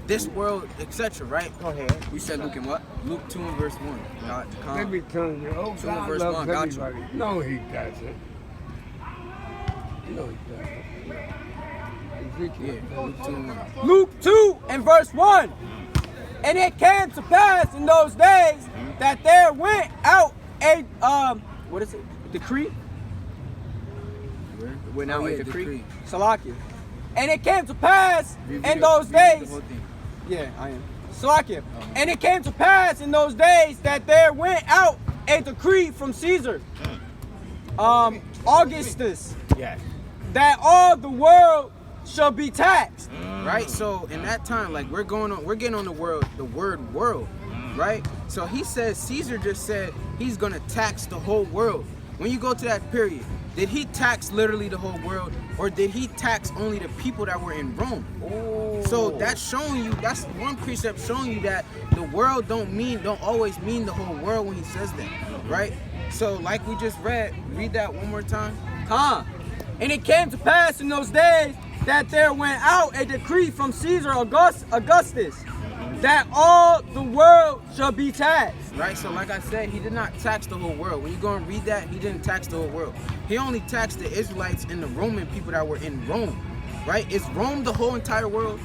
this world, etc. Right? Go ahead. You said Luke and what? Luke 2 and verse 1. They be telling you, oh, God verse loves 1, got you. everybody. No, he doesn't. No, he doesn't. Yeah, Ezekiel. Luke 2 and 1. Luke 2 and verse 1. And it came to pass in those days that there went out a what is it? Decree? Went out Oh, a yeah, decree. Salakia. And it came to pass Read in the- those read the days. whole thing. Yeah, I am. Salakia. And it came to pass in those days that there went out a decree from Caesar, Augustus, Yes. that all the world shall be taxed. Right? So in that time, like we're getting on the word world, right? So he says Caesar just said he's gonna tax the whole world. When you go to that period, did he tax literally the whole world, or did he tax only the people that were in Rome? So that's showing you, that's one precept showing you that the world don't always mean the whole world when he says that, right? So like we just read that one more time. And it came to pass in those days that there went out a decree from Caesar Augustus, that all the world shall be taxed. Right, so like I said, he did not tax the whole world. When you go and read that, he didn't tax the whole world. He only taxed the Israelites and the Roman people that were in Rome. Right? Is Rome the whole entire world?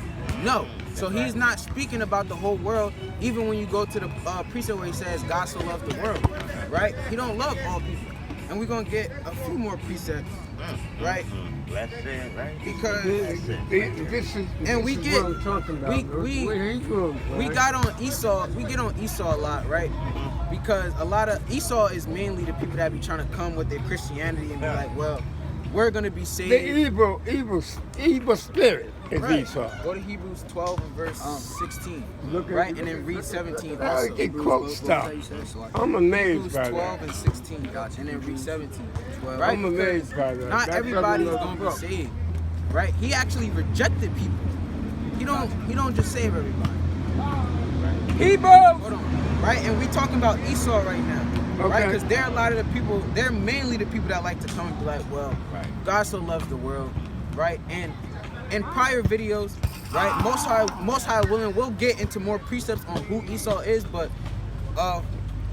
No. So he's not speaking about the whole world, even when you go to the precept where he says God so loved the world. Right? He don't love all people. And we're going to get a few more precepts. Right? That's it, right? Because This is what I'm talking about. we got on Esau. We get on Esau a lot, right? Because a lot of Esau is mainly the people that be trying to come with their Christianity and be like, well, we're gonna be saved. The evil spirit is Right. Esau. Go to Hebrews 12 and verse 16, Look at- right? And then read 17 I also. get quote stuff. I'm amazed Hebrews by 12 that. and 16, and then read 17, right? I'm amazed by that. Not That everybody is doesn't gonna be look saved, right? He actually rejected people. He don't just save everybody. Hebrews. Hold on, right? And we talking about Esau right now, right? Okay. Because they're a lot of the people. They're mainly the people that like to come and be like, well, God so loves the world, right? And in prior videos, right, Most High willing, we'll get into more precepts on who Esau is, but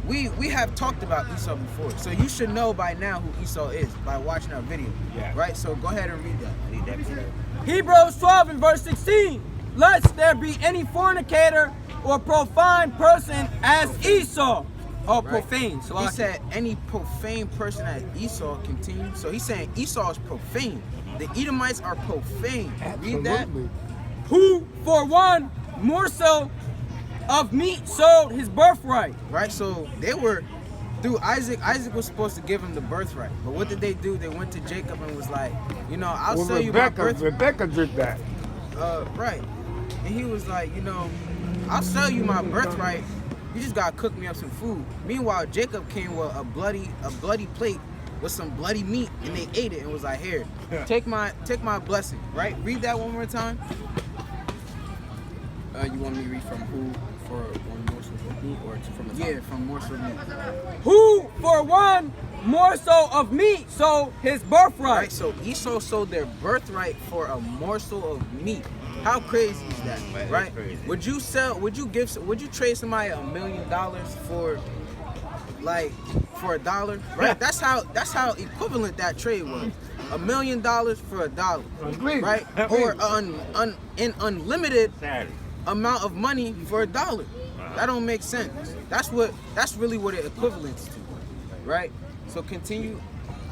we have talked about Esau before, so you should know by now who Esau is by watching our video, right? So go ahead and read that. Read that video. Hebrews 12 and verse 16. Lest there be any fornicator or profane person as Esau. Or profane. So he said any profane person as Esau continues. So he's saying Esau is profane. The Edomites are profane. Read that. Absolutely. Who for one morsel of meat sold his birthright. Right? So they were through Isaac. Isaac was supposed to give him the birthright. But what did they do? They went to Jacob and was like, you know, I'll Well, sell you my birthright. Rebecca did that. Right. And he was like, you know, I'll sell you my birthright. You just gotta cook me up some food. Meanwhile, Jacob came with a bloody plate with some bloody meat, and they ate it and was like, here, take my blessing. Right? Read that one more time. You want me to read from who for one morsel of meat or from the top? Yeah, from morsel of meat. Who for one morsel of meat sold his birthright. Right. So Esau sold their birthright for a morsel of meat. How crazy is that? That is Right? crazy. Would you trade somebody $1 million for $1? Right? That's how equivalent that trade was. $1 million for $1. Agreed. Right? Or an unlimited Saturday. amount of money for $1. That don't make sense. That's really what it equivalents to. Right? So continue.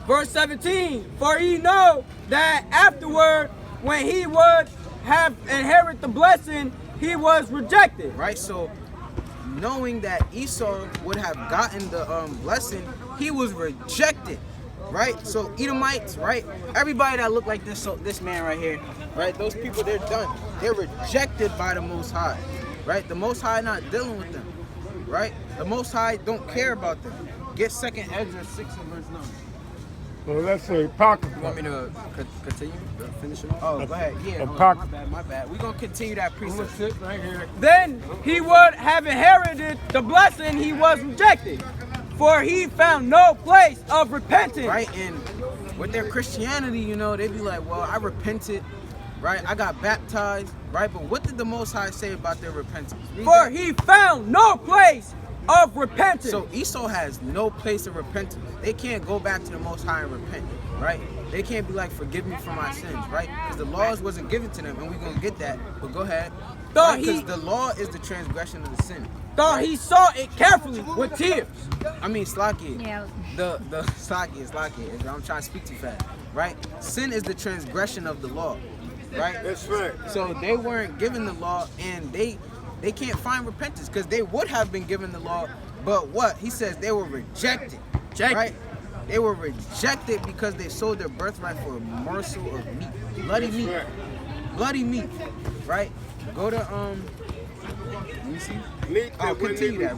Verse 17. For ye know that afterward, when he would have inherit the blessing, he was rejected. Right? So knowing that Esau would have gotten the blessing, he was rejected. Right? So Edomites, right? Everybody that look like this man right here, right? Those people, they're done. They're rejected by the Most High. Right? The Most High not dealing with them. Right? The Most High don't care about them. Get 2nd Ezra 6 and verse 9. Well, let's say Apocrypha. You want me to continue? Finish it off? Oh, go ahead. Yeah, my bad. We're going to continue that I'm gonna precept. sit right here. Then he would have inherited the blessing, he was rejected. For he found no place of repentance. Right? And with their Christianity, you know, they be like, well, I repented. Right? I got baptized. Right? But what did the Most High say about their repentance? Read For that. he found no place of repentance. So Esau has no place of repentance. They can't go back to the Most High and repent, right? They can't be like, forgive me for my sins, right? Because the laws wasn't given to them, and we're going to get that. But go ahead. Because the law is the transgression of the sin. Thought he saw it carefully with tears. I mean, Slaki. Yeah. The Slaki. I'm trying to speak too fast, right? Sin is the transgression of the law, right? That's right. So they weren't given the law, and they They can't find repentance because they would have been given the law, but what? He says they were rejected. Right? They were rejected because they sold their birthright for a morsel of meat. Bloody meat. Bloody meat. Right? Go to let me see. Oh, continue that.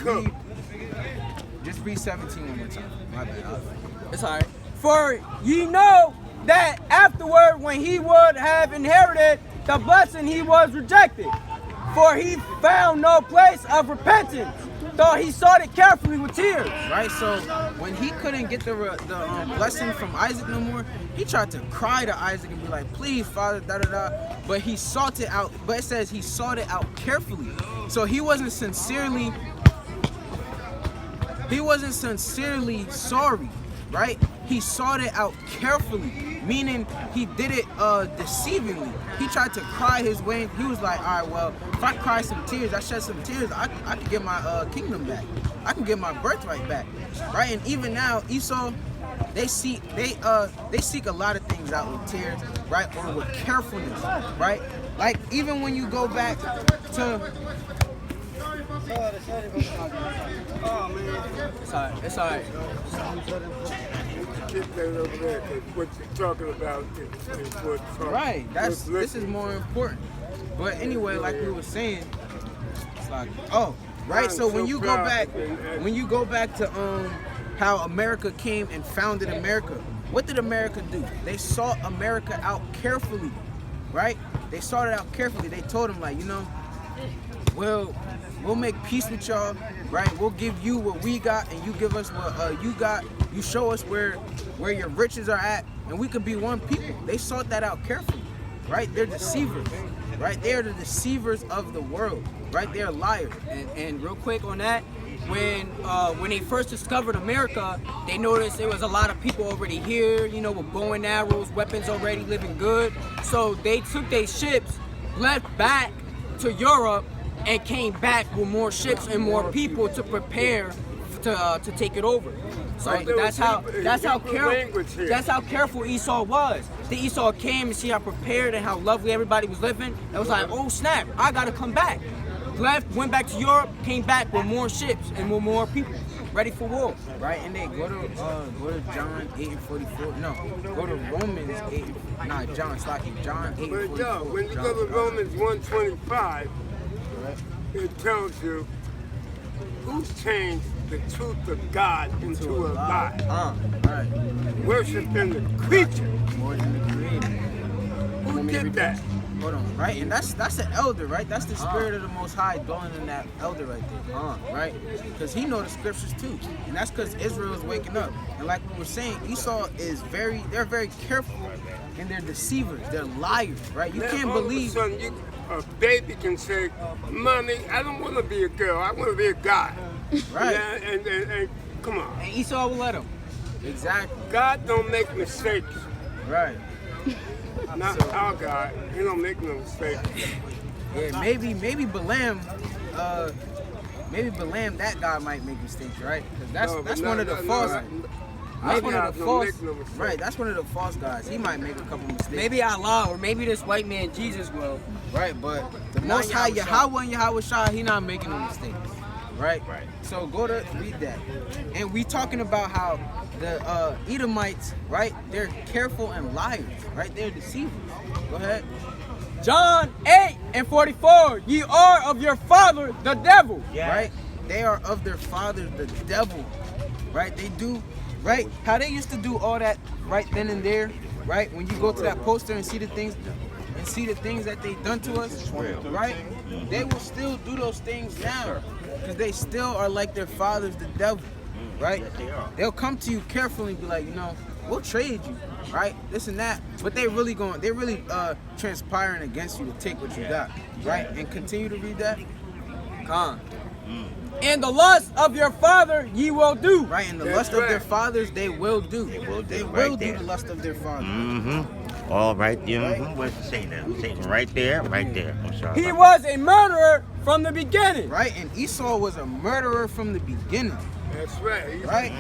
Just read 17 one more time. My bad. It's alright. For ye know that afterward, when he would have inherited the blessing, he was rejected. For he found no place of repentance, though he sought it carefully with tears. Right, so when he couldn't get the blessing from Isaac no more, he tried to cry to Isaac and be like, please, Father, da-da-da. But he sought it out, but it says he sought it out carefully. So he wasn't sincerely sorry, right? He sought it out carefully, meaning he did it deceivingly. He tried to cry his way. He was like, all right, well, if I cry some tears, I shed some tears, I can get my kingdom back. I can get my birthright back, right? And even now, Esau, they seek a lot of things out with tears, right, or with carefulness, right? Like even when you go back to. It's alright. Keep that over there, because what you're talking about is what's right. This is more important. But anyway, like we were saying, it's like right. So when you go back to how America came and founded America, what did America do? They sought America out carefully, right? They sought it out carefully. They told them like, we'll make peace with y'all, right? We'll give you what we got, and you give us what you got. You show us where your riches are at, and we could be one people. They sought that out carefully, right? They're deceivers, right? They are the deceivers of the world, right? They're liars. And real quick on that, when they first discovered America, they noticed there was a lot of people already here, with bow and arrows, weapons already living good. So they took their ships, left back to Europe, and came back with more ships and more people to prepare to take it over. So Right. that's how careful Esau was. The Esau came and see how prepared and how lovely everybody was living. It was like, oh snap, I gotta come back. Left, went back to Europe, came back with more ships and with more people, ready for war. Right, and they go to John 8:44. No, go to Romans 8. Nah, John 8:44. But yo, when you go to Romans 1:25, it tells you who's changed the truth of God into a lie. Right. Worshiping the creature. More than the creator. Who did that? Hold on, right? And that's an elder, right? That's the spirit of the Most High dwelling in that elder right there, right? Because he knows the scriptures too, and that's because Israel is waking up. And like we were saying, Esau they're very careful, and they're deceivers, they're liars, right? You can't believe. All of a sudden, a baby can say, "Mommy, I don't want to be a girl. I want to be a guy." Right? Yeah, and come on. And Esau will let him. Exactly. God don't make mistakes. Right. Not our God. He don't make no mistakes. Yeah, maybe Balaam, that guy might make mistakes, right? Because that's one of the false. That's one of the false. Right, that's one of the false guys. He might make a couple mistakes. Maybe Allah or maybe this white man Jesus will. Right, but the Most High Yahweh and Yahweh Shai, he not making no mistakes. Right? Right. So go to read that. And we talking about how the Edomites, right? They're careful and liars, right? They're deceivers. Go ahead. John 8:44. Ye are of your father, the devil. Yes. Right? They are of their father, the devil. Right? They do, right? How they used to do all that right then and there, right? When you go to that poster and see the things that they done to us, right? They will still do those things now. Because they still are like their fathers, the devil, right? They'll come to you carefully and be like, we'll trade you, right? This and that. But they're really transpiring against you to take what you got, right? And continue to read that. And the lust of your father ye will do. Right, and the lust of their fathers they will do. They will do the lust of their fathers. Mm-hmm. All right there. Mm-hmm. What's the saying there? Saying right there. I'm sorry. He was a murderer from the beginning. Right, and Esau was a murderer from the beginning. That's right. He's right?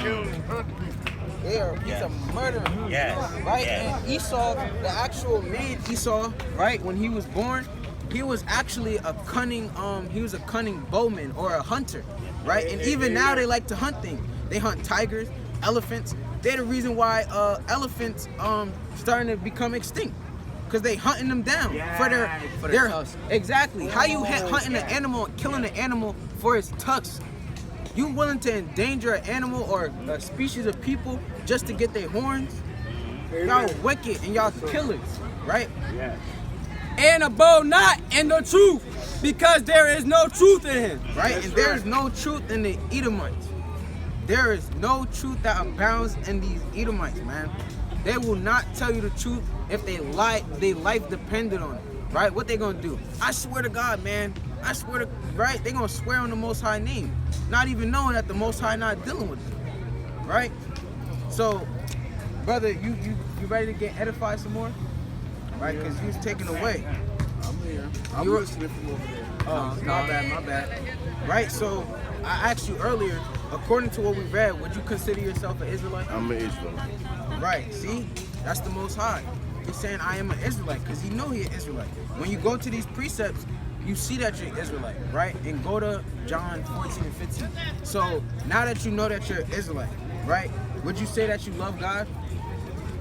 Killing and hunting people. He's a murderer. Yes. Right? Yes. And Esau, the actual man Esau, right, when he was born, he was actually a cunning bowman or a hunter, right? And even now they like to hunt things. They hunt tigers, elephants. They're the reason why elephants starting to become extinct, because they hunting them down for their tusks. Exactly. How you hunting an animal, killing an animal for its tusks? You willing to endanger an animal or a species of people just to get their horns? Y'all wicked and y'all killers, right? Yeah. And abode not in the truth, because there is no truth in him. Right? And there's no truth in the Edomites. There is no truth that abounds in these Edomites, man. They will not tell you the truth if they life depended on it. Right? What they gonna do? I swear to God, man. I swear to, right? They gonna swear on the Most High name, not even knowing that the Most High not dealing with them. Right? So, brother, you ready to get edified some more? Right? Because you was taken away. I'm here. I'm listening from over there. Oh, my bad. Right? So, I asked you earlier, according to what we read, would you consider yourself an Israelite? I'm an Israelite. Right, see? That's the Most High. He's saying, I am an Israelite, because he know he an Israelite. When you go to these precepts, you see that you're an Israelite, right? And go to John 14 and 15. So, now that you know that you're an Israelite, right? Would you say that you love God?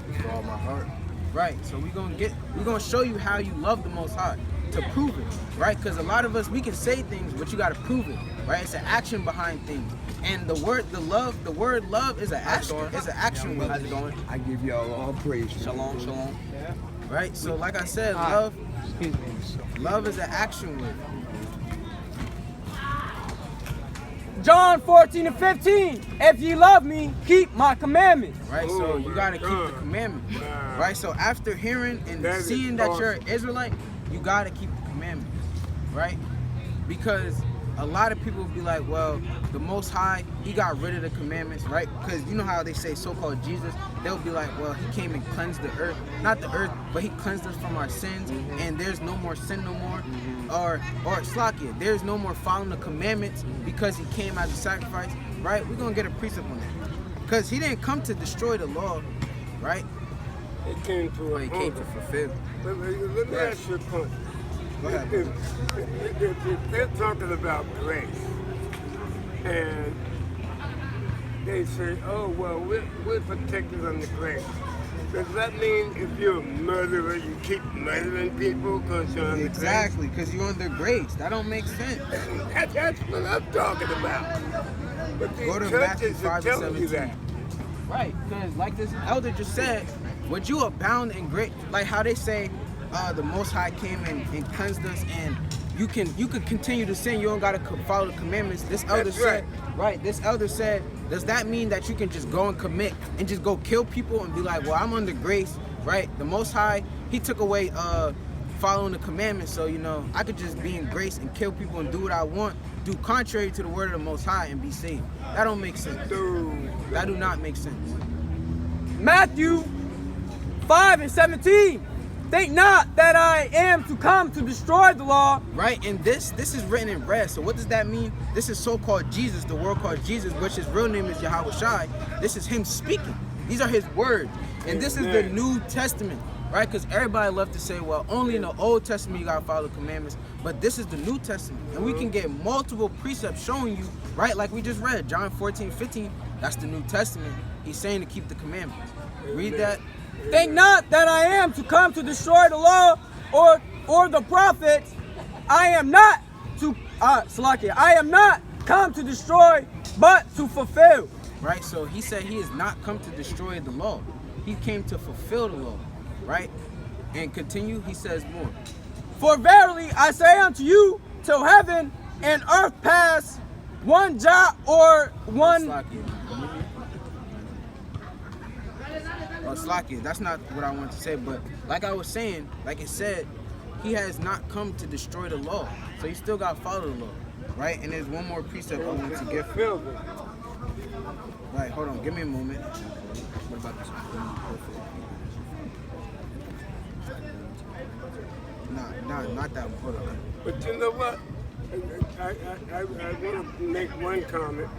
With all my heart. Right, so we're gonna show you how you love the Most High, to prove it, right? Because a lot of us, we can say things, but you gotta prove it, right? It's an action behind things. And the word love is an action. It's an action word. How's it going? I give y'all all praise. Shalom, shalom. Right? So like I said, love is an action word. John 14 and 15. If ye love me, keep my commandments. Right? So you gotta keep the commandments. Right? So after hearing and seeing that you're an Israelite, you gotta keep the commandments. Right? Because a lot of people will be like, well, the Most High, he got rid of the commandments, right? Because you know how they say so-called Jesus, they'll be like, well, he came and cleansed the earth. Not the earth, but he cleansed us from our sins, and there's no more sin no more. Or Slakia, there's no more following the commandments because he came as a sacrifice, right? We're going to get a precept on that. Because he didn't come to destroy the law, right? It came to But he came to fulfill. Let me ask you a question. Go ahead, If they're talking about grace, and they say, oh, well, we're protected under grace. Does that mean if you're a murderer, you keep murdering people because you're under Exactly, because you're under grace. That don't make sense. grace? That's what I'm talking about. But these Go to Matthew churches are 5 and telling you 17. that. Right, because like this elder just said, would you abound in grace? Like how they say the Most High came and cleansed us, and you could continue to sin. You don't gotta follow the commandments. This elder said, right? This elder said, does that mean that you can just go and commit and just go kill people and be like, well, I'm under grace, right? The Most High, he took away following the commandments, so I could just be in grace and kill people and do what I want, do contrary to the word of the Most High and be saved. That don't make sense. That do not make sense. Matthew 5 and 17. Think not that I am to come to destroy the law. Right, and this is written in red. So what does that mean? This is so-called Jesus, the world called Jesus, which his real name is Yahweh Shai. This is him speaking. These are his words. And this is the New Testament, right? Because everybody love to say, well, only in the Old Testament you got to follow the commandments. But this is the New Testament. And we can get multiple precepts showing you, right? Like we just read, John 14, 15. That's the New Testament. He's saying to keep the commandments. Read that. Think not that I am to come to destroy the law or the prophets. I am not come to destroy, but to fulfill. Right, so he said he has not come to destroy the law. He came to fulfill the law, right? And continue, he says more. For verily I say unto you, till heaven and earth pass, one jot or one... Slakia, that's not what I want to say, but like I was saying, like it said, he has not come to destroy the law, so you still got to follow the law, right? And there's one more precept I want to give. Right, hold on, give me a moment. What about this one? Not that one, hold on. But you know what? I want to make one comment.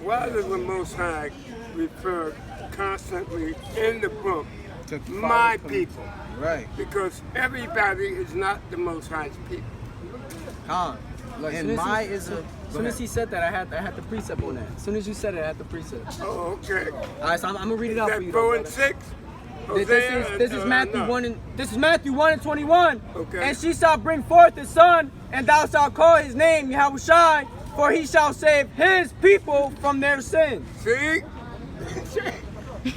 Why does the Most High refer constantly in the book To my follow people? Right. Because everybody is not the Most High's people. Look, And my is a. As soon as he said that, I had the precept on that. As soon as you said it, I had the precept. Oh, okay. All right, so I'm gonna read it out for That you. 4 and 6? This is Matthew no. 1 and this is Matthew 1 and 21. Okay. And she shall bring forth a son, and thou shalt call his name Yahushai, for he shall save his people from their sins. See?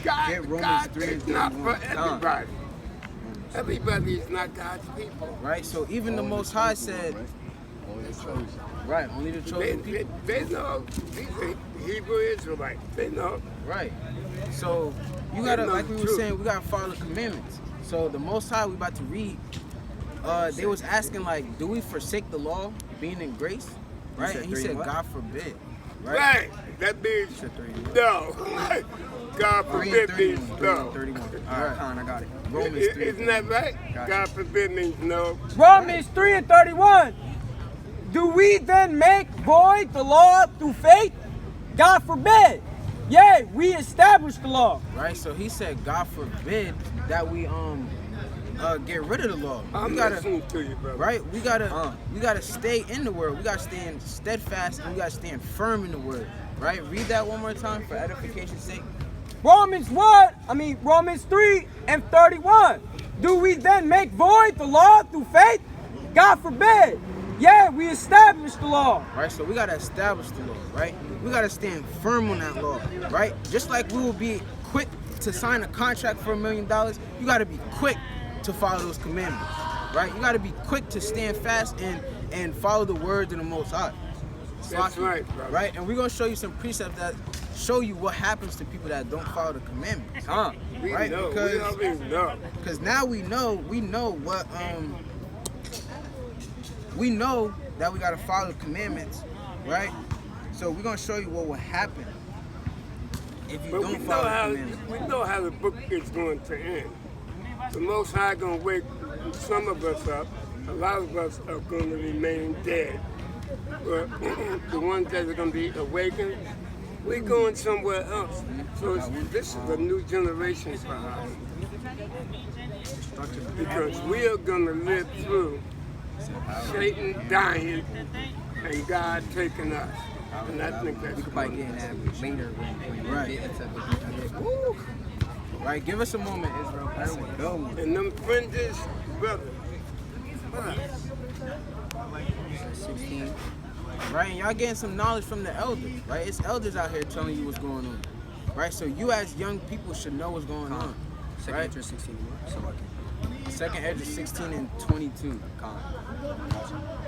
God, Get Romans God 3 is and not for 31. everybody. Everybody is not God's people. Right? So even the Most High said, right, only the chosen people. They know. These are Hebrew Israelites. They know. Right. So you gotta, know like we the were truth. saying, we gotta follow the commandments. So the Most High we about to read, they was asking like, do we forsake the law, being in grace? Right? And he said, God forbid. Right. That means no. God 3 forbid and means 31. 3 no. and 31. All right, Khan, I got it. Romans 3. Isn't that right? God forbid means no. Romans 3 and 31. Do we then make void the law through faith? God forbid. Yea, we establish the law. Right? So he said, God forbid that we get rid of the law. I'm We gotta, listening to you, brother. right? We gotta stay in the word. We gotta stand steadfast and we gotta stand firm in the word. Right? Read that one more time for edification's sake. Romans 3 and 31. Do we then make void the law through faith? God forbid. Yea, we establish the law. Right? So we gotta establish the law, right? We gotta stand firm on that law, right? Just like we will be quick to sign a contract for $1 million, you gotta be quick to follow those commandments, right? You gotta be quick to stand fast and follow the words of the Most High. That's right, brother. Right? And we're gonna show you some precepts that show you what happens to people that don't follow the commandments. We Right? know. Because We always know. now we know what we know that we gotta follow the commandments, right? So we're gonna show you what will happen if you But don't follow the commandments. we know how the book is going to end. The Most High going to wake some of us up. A lot of us are going to remain dead. But the ones that are going to be awakened, we're going somewhere else. So this is a new generation for us. Because we are going to live through Satan dying and God taking us. And I think that's We could probably get in that later when we Right. get into Right? Give us a moment, Israel. That's a good one. And them fringes, brother. 16. Right? And y'all getting some knowledge from the elders, right? It's elders out here telling you what's going on. Right? So you as young people should know what's going on. Second Right? interest 16. So okay. Second Edge is 16 and 22.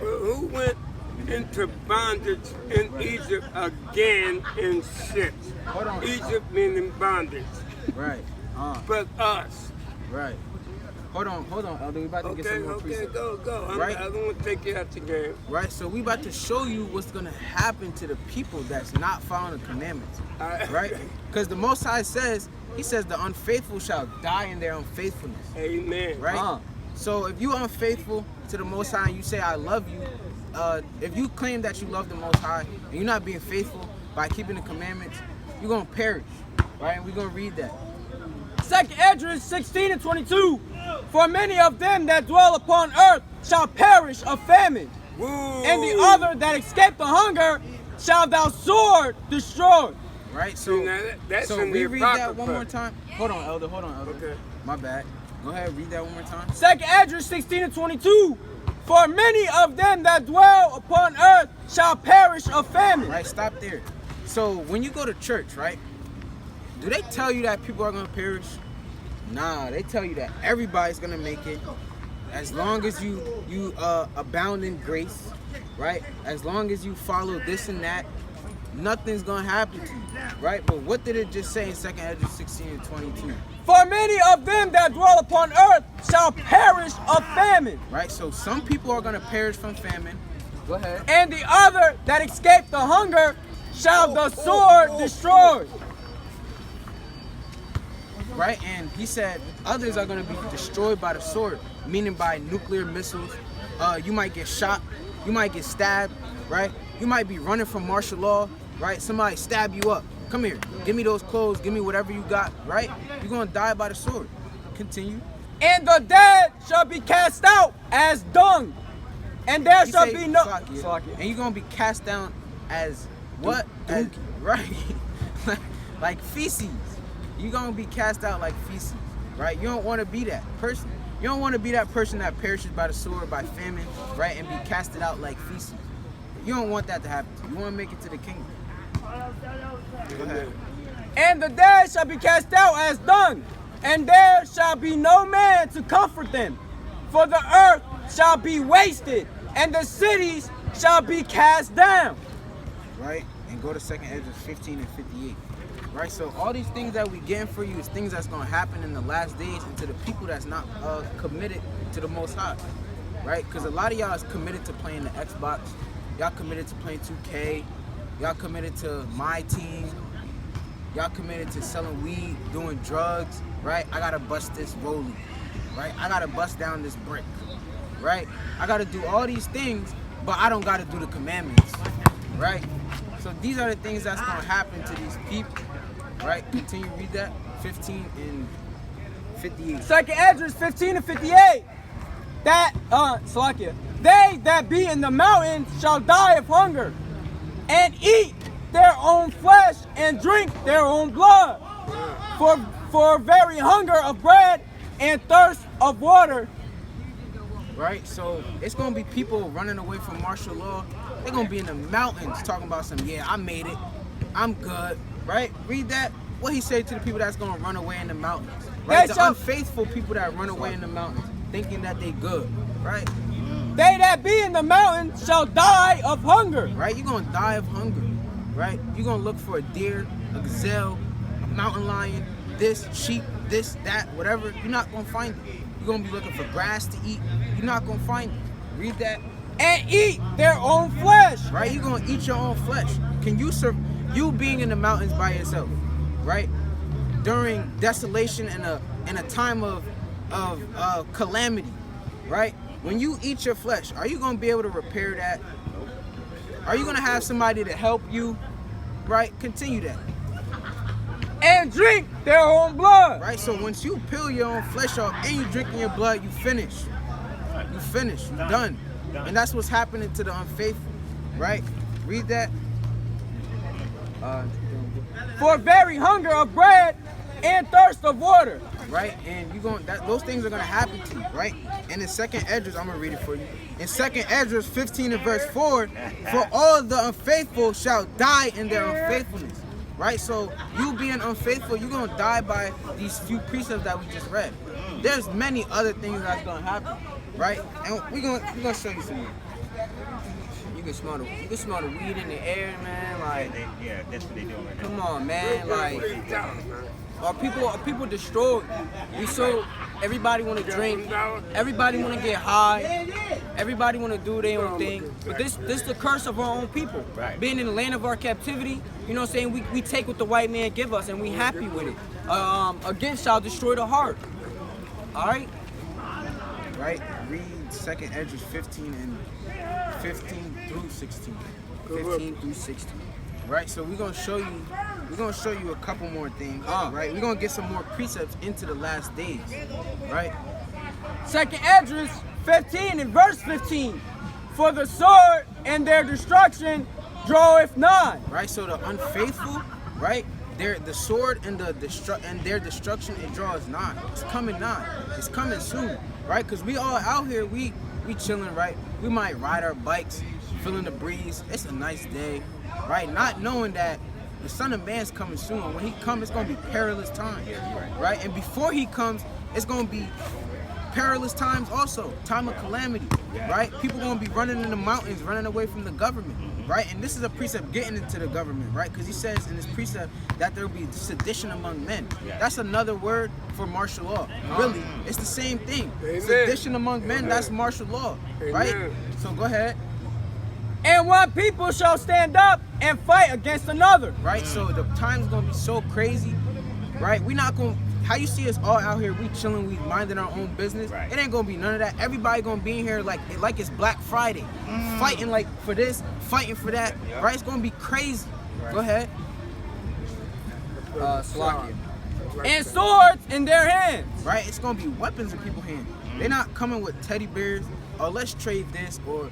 Who went into bondage in Egypt again in ships? Hold on. Egypt meaning bondage. Right. But us. Right. Hold on, Elder. We about to get Okay, some more okay, precepts. go. Right. I don't want to take you out the game. Right? So we about to show you what's gonna happen to the people that's not following the commandments. Right? Because the Most High says, he says the unfaithful shall die in their unfaithfulness. Amen. Right? So if you unfaithful to the Most High and you say I love you, if you claim that you love the Most High and you're not being faithful by keeping the commandments, you're gonna perish. Right? And we're gonna read that. Second Esdras 16 and 22. For many of them that dwell upon earth shall perish of famine, Woo. and the other that escape the hunger shall thou sword destroy. Right? So, See, now that's so in we the read that Apocrypha. one more time. Hold on, Elder. Okay. My bad. Go ahead, read that one more time. Second Esdras 16 and 22. For many of them that dwell upon earth shall perish of famine. Right, stop there. So when you go to church, right, do they tell you that people are gonna perish? Nah, they tell you that everybody's gonna make it as long as you abound in grace, right? As long as you follow this and that, nothing's gonna happen to you, right? But what did it just say in 2 Esdras 16 and 22? For many of them that dwell upon earth shall perish of famine, Right? So some people are gonna perish from famine. Go ahead. and the other that escape the hunger shall the sword destroy. Right? And he said others are going to be destroyed by the sword, meaning by nuclear missiles. You might get shot, you might get stabbed, right? You might be running from martial law, right? Somebody stab you up. Come here, give me those clothes, give me whatever you got, right? You're going to die by the sword. Continue. And the dead shall be cast out as dung, And there He shall say, be no... Salakia. And you're going to be cast down as what? As, right. Like feces. You're going to be cast out like feces. Right? You don't want to be that person. You don't want to be that person that perishes by the sword, by famine, right? And be casted out like feces. You don't want that to happen to you. You want to make it to the kingdom. Go ahead. And the dead shall be cast out as dung, and there shall be no man to comfort them. For the earth shall be wasted, and the cities shall be cast down. Right? And go to 2nd Ezra 15 and 58. Right? So all these things that we getting for you is things that's going to happen in the last days and to the people that's not committed to the Most High. Right? Because a lot of y'all is committed to playing the Xbox. Y'all committed to playing 2K. Y'all committed to my team. Y'all committed to selling weed, doing drugs, right? I gotta bust this rollie, right? I gotta bust down this brick, right? I gotta do all these things, but I don't gotta do the commandments, right? So these are the things that's gonna happen to these people, right? Continue, read that, 15 and 58. 2nd Ezra 15 and 58. That, Salakia, they that be in the mountains shall die of hunger, and eat their own flesh and drink their own blood. For very hunger of bread and thirst of water. Right? So it's gonna be people running away from martial law. They're gonna be in the mountains talking about some, yeah, I made it. I'm good. Right? Read that. What he said to the people that's gonna run away in the mountains. Right? The unfaithful people that run away in the mountains, thinking that they good. Right? They that be in the mountains shall die of hunger. Right? You're gonna die of hunger. Right? You're gonna look for a deer, a gazelle, a mountain lion, this, sheep, this, that, whatever. You're not gonna find it. You're gonna be looking for grass to eat. You're not gonna find it. Read that. And eat their own flesh. Right? You're gonna eat your own flesh. Can you serve you being in the mountains by yourself, right? During desolation and a time of calamity, right? When you eat your flesh, are you gonna be able to repair that? Are you gonna have somebody to help you? Right? Continue that. And drink their own blood. Right? So once you peel your own flesh off and you drinking your blood, you finish. You finish. You're done. And that's what's happening to the unfaithful. Right? Read that. For very hunger of bread and thirst of water. Right? And you going those things are gonna happen to you, right? And in 2nd Esdras, I'm gonna read it for you. In 2nd Esdras 15 and verse 4, for all the unfaithful shall die in their unfaithfulness. Right? So you being unfaithful, you're gonna die by these few precepts that we just read. There's many other things that's gonna happen, right? And we're gonna show you some. You can smell the weed in the air, man. Like, Yeah, that's what they doing right now. come on, man. Like, are people destroyed? We so everybody want to drink, everybody want to get high, everybody want to do their own thing. But this the curse of our own people. Right. Being in the land of our captivity, you know what I'm saying? We take what the white man give us and we happy with it. Again shall destroy the heart. All right. Right? Read 2nd Esdras 15 through 16. 15 through 16. Right? So we're gonna show you a couple more things. Right? We're gonna get some more precepts into the last days. Right? 2nd Esdras 15 and verse 15. For the sword and their destruction draweth nigh. Right? So the unfaithful, right? The sword and their destruction, it draws nigh. It's coming nigh. It's coming soon, right? Because we all out here, we chilling, right? We might ride our bikes, feeling the breeze. It's a nice day, right? Not knowing that the Son of Man's coming soon. When he comes, it's gonna be perilous times, right? And before he comes, it's gonna be perilous times also, time of calamity, right? People gonna be running in the mountains, running away from the government, right? And this is a precept getting into the government, right? Because he says in this precept that there will be sedition among men. That's another word for martial law. Really, it's the same thing. Amen. Sedition among men, that's martial law, right? Amen. So go ahead, And one people shall stand up and fight against another. right? So the time's gonna be so crazy, right? We not gonna. How you see us all out here, we chilling, we minding our own business. Right. It ain't gonna be none of that. Everybody gonna be in here like it's Black Friday, fighting like for this, fighting for that. Right? It's gonna be crazy. Go ahead. Salakia. And swords in their hands. Right? It's gonna be weapons in people's hands. They're not coming with teddy bears. let's trade this, or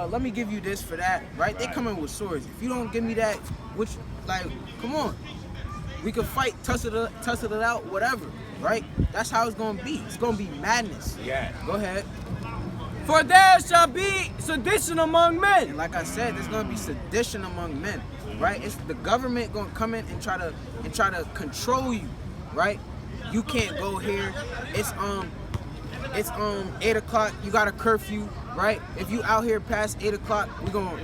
let me give you this for that, right? They come in with swords. If you don't give me that, which, like, come on. We can fight, tussle it out, whatever, right? That's how it's gonna be. It's gonna be madness. Yeah. Go ahead. For there shall be sedition among men. And like I said, there's gonna be sedition among men, right? It's the government gonna come in and try to control you, right? You can't go here. It's 8 o'clock. You got a curfew, right? If you out here past 8 o'clock, we gonna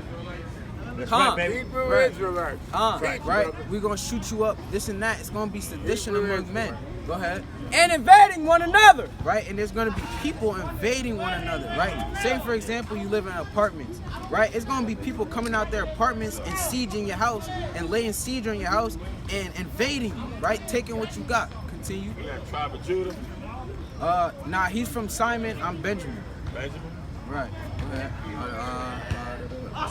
That's Huh. right, baby. Hebrew Right. Israelites. right. We gonna shoot you up. This and that. It's gonna be sedition among men. Go ahead. And invading one another. Right, and there's gonna be people invading one another, right? Say for example, you live in apartments, right? It's gonna be people coming out their apartments and sieging your house and laying siege on your house and invading you, right? Taking what you got. Continue. You got tribe of Judah, Nah, he's from Simon. I'm Benjamin. Benjamin. Right. Go ahead.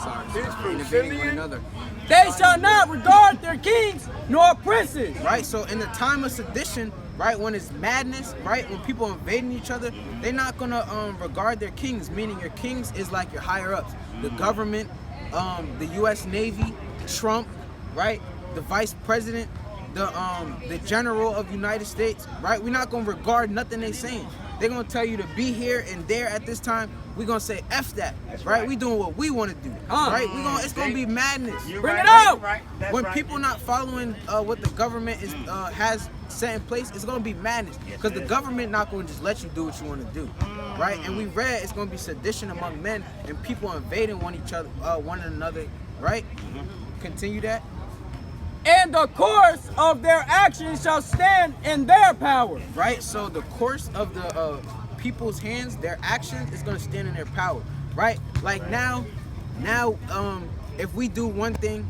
Sorry. He's from Invading one Simeon. another. They shall not regard their kings nor princes. Right, so in the time of sedition, right, when it's madness, right, when people invading each other, they're not gonna regard their kings, meaning your kings is like your higher ups, the government, the U.S. Navy, Trump, right, the vice president, the general of United States, right. We're not gonna regard nothing they saying. They're gonna tell you to be here and there at this time. We're gonna say F that, right? We doing what we want to do, right? It's gonna be madness. Bring it out. When people not following what the government is has set in place, it's gonna be madness because the government not gonna just let you do what you want to do, right? And we read it's gonna be sedition among men and people invading one another, right? Continue that. And the course of their actions shall stand in their power. Right, so the course of the people's hands, their actions is gonna stand in their power, right? Like now, if we do one thing,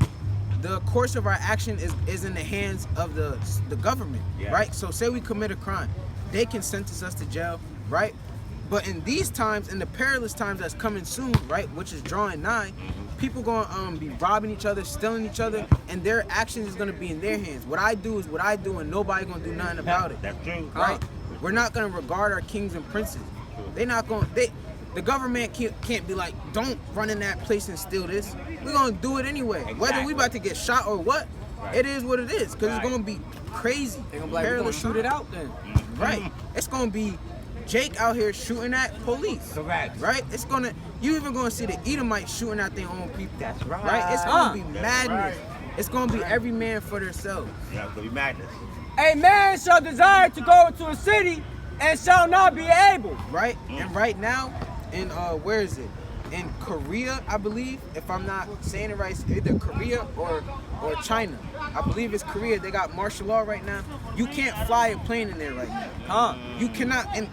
the course of our action is in the hands of the government, right? So say we commit a crime, they can sentence us to jail, right? But in these times, in the perilous times that's coming soon, right, which is drawing nigh, people gonna be robbing each other, stealing each other, and their actions is gonna be in their hands. What I do is what I do, and nobody gonna do nothing about it. That's true. Right? We're not gonna regard our kings and princes. The government can't be like, don't run in that place and steal this. We're gonna do it anyway. Whether we about to get shot or what, it is what it is, because it's gonna be crazy. They're gonna be like, we're gonna Perilous shoot it out then. Right. It's gonna be Jake out here shooting at police. Correct. Right? You even gonna see the Edomites shooting at their own people. That's right. Right? It's gonna be That's madness. right. It's gonna be every man for themselves. Yeah, it's gonna be madness. A man shall desire to go into a city and shall not be able. Right? And right now, in where is it? In Korea, I believe, if I'm not saying it right, it's either Korea or China. I believe it's Korea. They got martial law right now. You can't fly a plane in there right now. You cannot. And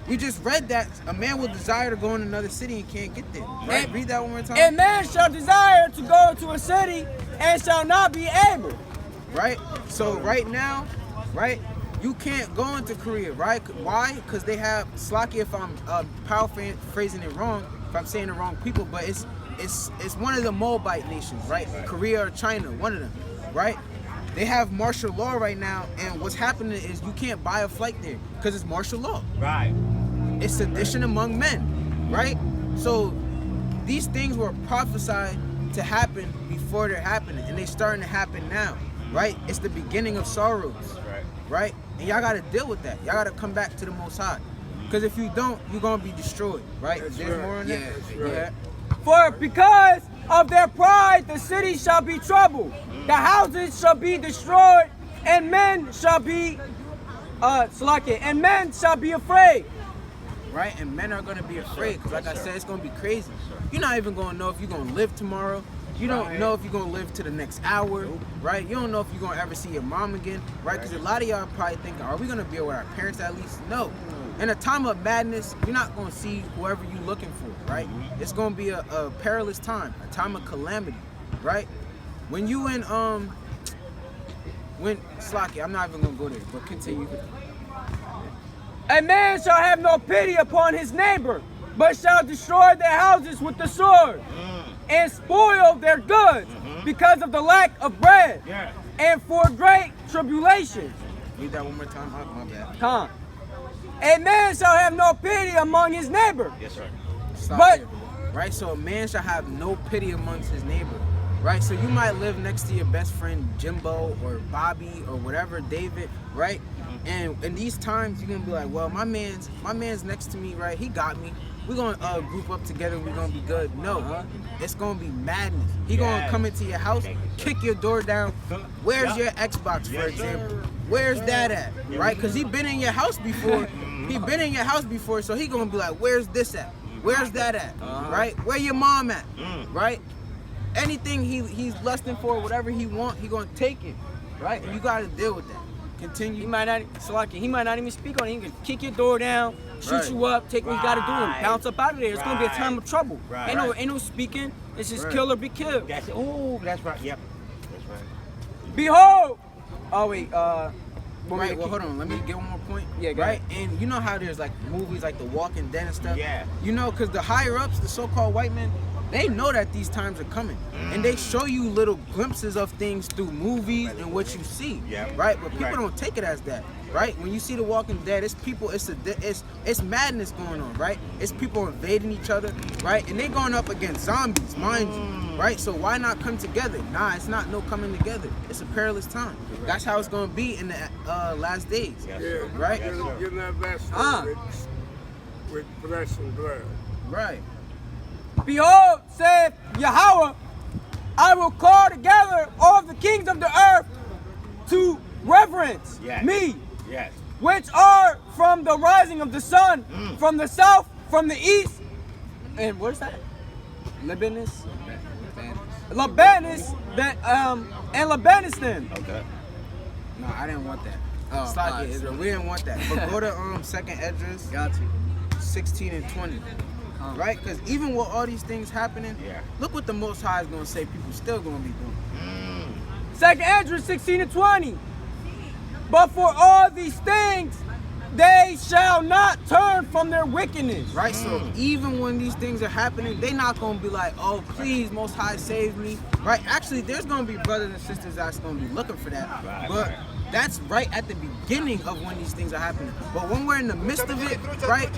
we just read that a man will desire to go in another city and can't get there. Right? Read that one more time. A man shall desire to go into a city and shall not be able. Right? So right now, right, you can't go into Korea, right? Why? Because they have, Slocky, if I'm paraphrasing it wrong, if I'm saying the wrong people, but it's one of the Moabite nations, right? Korea or China, one of them, right? They have martial law right now, and what's happening is you can't buy a flight there because it's martial law. Right. It's sedition among men, right? So these things were prophesied to happen before they're happening, and they're starting to happen now, right? It's the beginning of sorrows, right? And y'all gotta deal with that. Y'all gotta come back to the Most High, because if you don't, you're gonna be destroyed, right? There's more on that. Yeah. For because of their pride, the city shall be troubled. The houses shall be destroyed, and men shall be and men shall be afraid. Right? And men are gonna be afraid, because like I said, it's gonna be crazy. You're not even gonna know if you're gonna live tomorrow. You don't know if you're gonna live to the next hour, right? You don't know if you're gonna ever see your mom again, right? Because a lot of y'all probably thinking, are we gonna be with our parents at least? No. In a time of madness, you're not gonna see whoever you're looking for, right? It's gonna be a perilous time, a time of calamity, right? When you in Slocky, I'm not even gonna go there, but continue. A man shall have no pity upon his neighbor, but shall destroy their houses with the sword, and spoil their goods because of the lack of bread, and for great tribulation. Read that one more time. My bad. A man shall have no pity among his neighbor, Yes, sir. Stop But- there. Right, so a man shall have no pity amongst his neighbor. Right, so you might live next to your best friend Jimbo or Bobby or whatever, David, right? And in these times, you're gonna be like, well, my man's next to me, right? He got me. We're gonna group up together and we're gonna be good. No, it's gonna be madness. He gonna come into your house, kick your door down. Where's your Xbox, for example? Where's that at? Right? Because he been in your house before. He been in your house before, so he gonna be like, where's this at? Where's that at? Right? Where your mom at? Right? Anything he's lusting for, whatever he want, he gonna take it. Right? And you gotta deal with that. Continue. He might not even speak on it. He can kick your door down, shoot Right. you up, take what you gotta do, and Right. bounce up out of there. It's gonna be a time of trouble. Right. Ain't no speaking. It's just Right. kill or be killed. That's it. Oh, that's right. Yep. That's right. Behold. Oh wait. Right, well, hold on. Let me get one more point. Yeah, go right. And you know how there's like movies like The Walking Dead and stuff. Yeah. You know, because the higher ups, the so-called white men, they know that these times are coming, and they show you little glimpses of things through movies and what you see. Yeah. Right. But people Right. don't take it as that. Right. When you see The Walking Dead, it's people. It's madness going on. Right. It's people invading each other. Right. And they going up against zombies, mind you. Right. So why not come together? Nah, it's not no coming together. It's a perilous time. That's how it's gonna be in the last days. Yes, Yeah, sir. Right? Yes, sir. you're not wrestling with flesh and blood. Right. Behold, saith Yahweh, I will call together all the kings of the earth to reverence Yes. me, Yes. which are from the rising of the sun, from the south, from the east, and what is that? Lebanus, and Lebanistan. Okay. No, I didn't want that. Oh, It's like alright. it, Israel. We didn't want that. But go to second Esdras Got you. 16 and 20. Right? Because even with all these things happening, Yeah. look what the Most High is gonna say people still gonna be doing. Second Ezra 16 and 20. But for all these things, they shall not turn from their wickedness. Right? So even when these things are happening, they not gonna be like, oh please, Most High save me. Right? Actually, there's gonna be brothers and sisters that's gonna be looking for that. Right, But right. that's right at the beginning of when these things are happening. But when we're in the midst of it, right?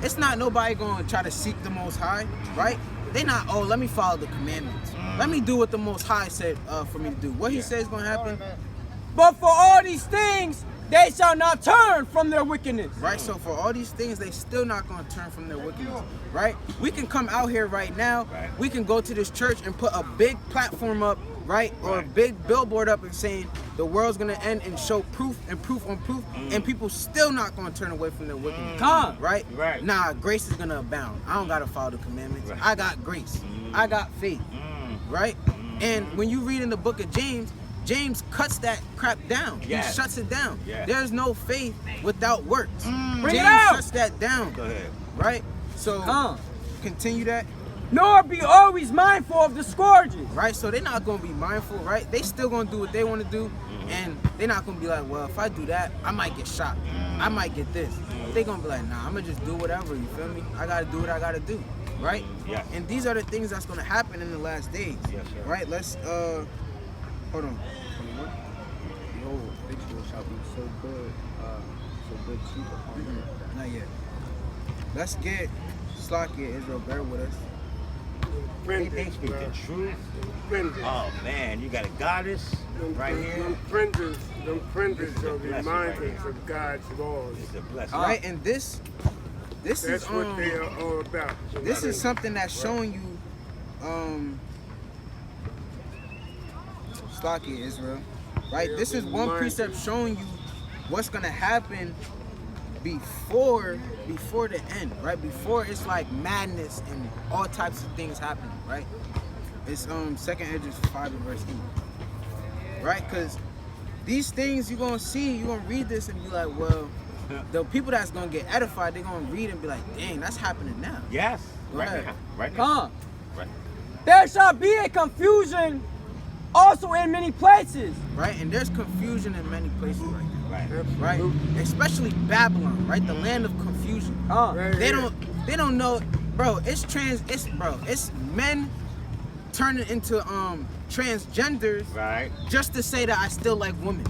It's not nobody going to try to seek the Most High, right? They not, oh, let me follow the commandments. Let me do what the Most High said for me to do. What he says is going to happen, But for all these things, they shall not turn from their wickedness. right? So for all these things, they still not going to turn from their wickedness, right? We can come out here right now. Right. We can go to this church and put a big platform up, right? Or a Right. big billboard up and saying the world's going to end and show proof and proof on proof, and people still not going to turn away from their wickedness. Come. Right? Right. Nah, grace is gonna abound. I don't gotta follow the commandments. Right. I got grace. I got faith. Right? And when you read in the book of James, James cuts that crap down. Yes. He shuts it down. Yeah. There's no faith without works. Bring it James out. shuts that down. Go ahead. Right? So Come. continue that. Nor be always mindful of the scourges. Right? So they're not gonna be mindful, right? They still gonna do what they wanna do. And they're not gonna be like, well, if I do that, I might get shot. I might get this. They're gonna be like, nah, I'm gonna just do whatever, you feel me? I gotta do what I gotta do. Right? Yes. And these are the things that's gonna happen in the last days. Yes, sir. Right? Let's hold on. Behold, victual shall be so good cheap upon you. Not yet. Let's get Slakia, Israel, bear with us. They speak the truth. Fringes. Oh man, you got a goddess right here. Them fringes are blessing right reminders here. of God's laws. It's a blessing. Right? And this That's is what they are all about. this is something that's showing you Slakia, Israel. Right? This is one precept showing you what's gonna happen before the end, right? Before it's like madness and all types of things happening, right? It's second Esdras 5 and verse 8. Right? Because these things you're gonna see, you're gonna read this and be like, well, the people that's gonna get edified, they're gonna read and be like, dang, that's happening now. Yes. Go Right ahead. now. Right now. Come. Right. There shall be a confusion also in many places. Right? And there's confusion in many places right now. Right. Right? Especially Babylon, right? The land of confusion. They don't know, bro. It's men turning into transgenders Right. just to say that I still like women.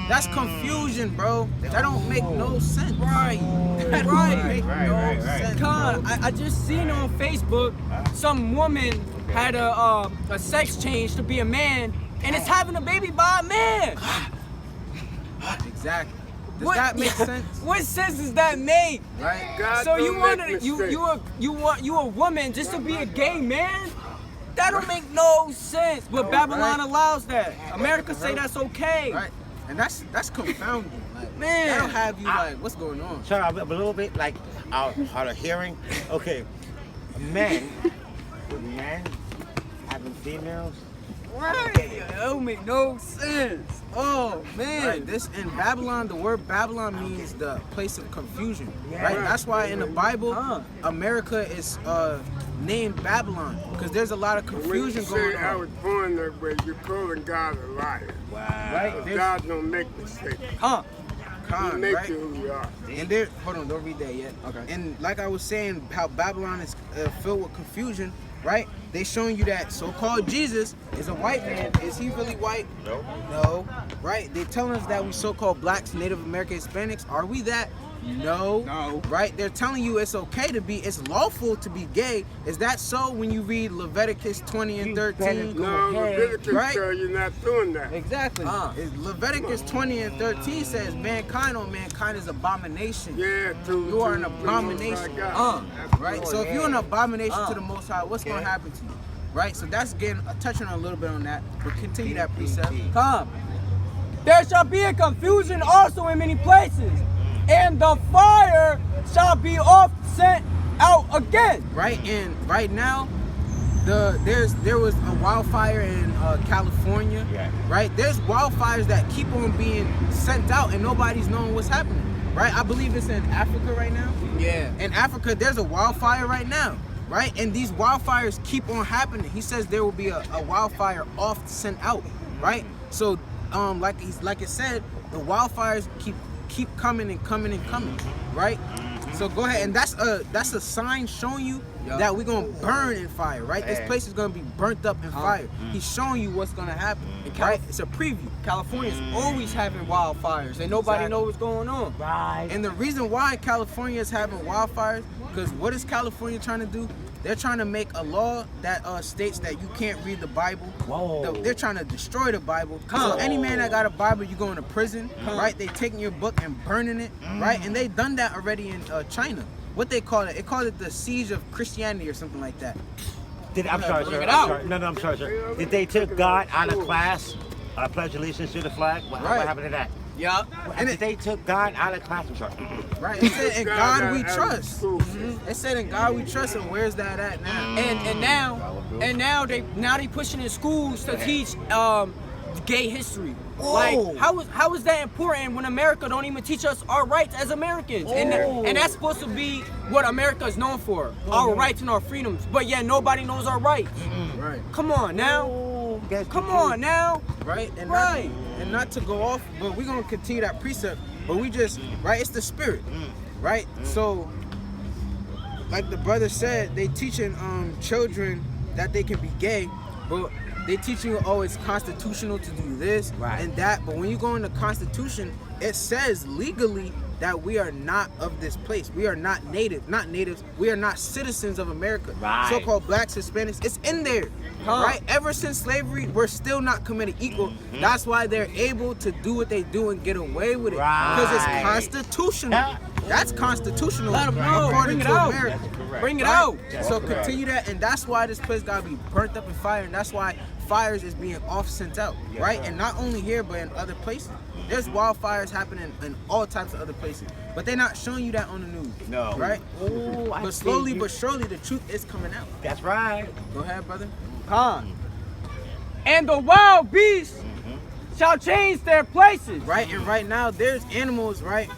That's confusion, bro. That don't make no sense. Right. Right. Right. Con, I just seen on Facebook some woman had a sex change to be a man and is having a baby by a man. Exactly. Does that make sense? What sense does that make? Right? God So don't you make want mistakes. you a woman just to be a gay man? That don't make no sense. But Babylon allows that. America say that's okay. Right. And that's confounding. Like, Man. that'll have you like, what's going on? Sorry, I'm a little bit like hard of hearing. Okay, men having females. Right. That don't make no sense. Oh man. Right, this in Babylon, the word Babylon means the place of confusion. Right? That's why in the Bible, America is named Babylon because there's a lot of When you confusion say going I on. was born that way, you're calling God a liar. Right? There's God don't make mistakes. He con, make right? you who you are. And there, hold on, don't read that yet. Okay. And like I was saying, how Babylon is filled with confusion, right? They showing you that so-called Jesus is a white man. Is he really white? No. No. Right? They telling us that we so-called blacks, Native American, Hispanics. Are we that? No. No. Right? They're telling you it's okay to be, it's lawful to be gay. Is that so when you read Leviticus 20 and 13? No, Leviticus Right? tell you not doing that. Exactly. Leviticus 20 and 13 says mankind on mankind is abomination. Yeah, You are an abomination. Right? So if you're an abomination to the Most High, what's going to happen to you? Right? So that's getting touching on a little bit on that. But continue that precept. Come. There shall be a confusion also in many places, and the fire shall be oft sent out again. Right? And right now, there was a wildfire in California. Yeah. Right? There's wildfires that keep on being sent out and nobody's knowing what's happening. Right? I believe it's in Africa right now. Yeah. In Africa, there's a wildfire right now. Right? And these wildfires keep on happening. He says there will be a wildfire oft sent out. Right? So like it said, the wildfires keep coming and coming and coming, right? So go ahead, and that's a sign showing you that we're gonna burn in fire, right? This place is gonna be burnt up in fire. He's showing you what's gonna happen, right? It's a preview. California's always having wildfires, and nobody Exactly. knows what's going on. Right. And the reason why California is having wildfires, because what is California trying to do? They're trying to make a law that states that you can't read the Bible. Whoa. They're trying to destroy the Bible. So any man that got a Bible, you going to prison, right? They taking your book and burning it, right? And they done that already in China. What they call it? They call it the siege of Christianity or something like that. I'm sorry, sir. it I'm out. sorry. No, I'm sorry, sir. Did they took God out of class? Pledge allegiance to the flag? What happened to that? Yeah. And they took God out of class? I'm sorry. Right? It said, in God we out of trust. school. It said, in God we trust, and where's that at now? And now they pushing in schools to teach gay history. Like how is that important when America don't even teach us our rights as Americans? And that's supposed to be what America is known for, our rights and our freedoms. But yeah, nobody knows our rights. Right. Come on now. Come on now. Right? And Right. not to go off, but we're gonna continue that precept. But we just, right, it's the spirit. Right? So like the brother said, they teaching children that they can be gay, but they teaching you, oh, it's constitutional to do this and that. But when you go in the Constitution, it says legally that we are not of this place. We are not natives. We are not citizens of America. Right. So-called blacks, Hispanics, it's in there. Right? Ever since slavery, we're still not committed equal. That's why they're able to do what they do and get away with it. Because it's constitutional. That's constitutional. Let 'em know. According Bring it to out. America. Bring it Right? out. So continue that, and that's why this place gotta be burnt up in fire, and that's why fires is being off sent out, right? And not only here, but in other places. There's wildfires happening in all types of other places, but they're not showing you that on the news. No. Right? Oh, I But see. slowly but surely, the truth is coming out. That's right. Go ahead, brother. And the wild beasts shall change their places. Right? And right now, there's animals, right?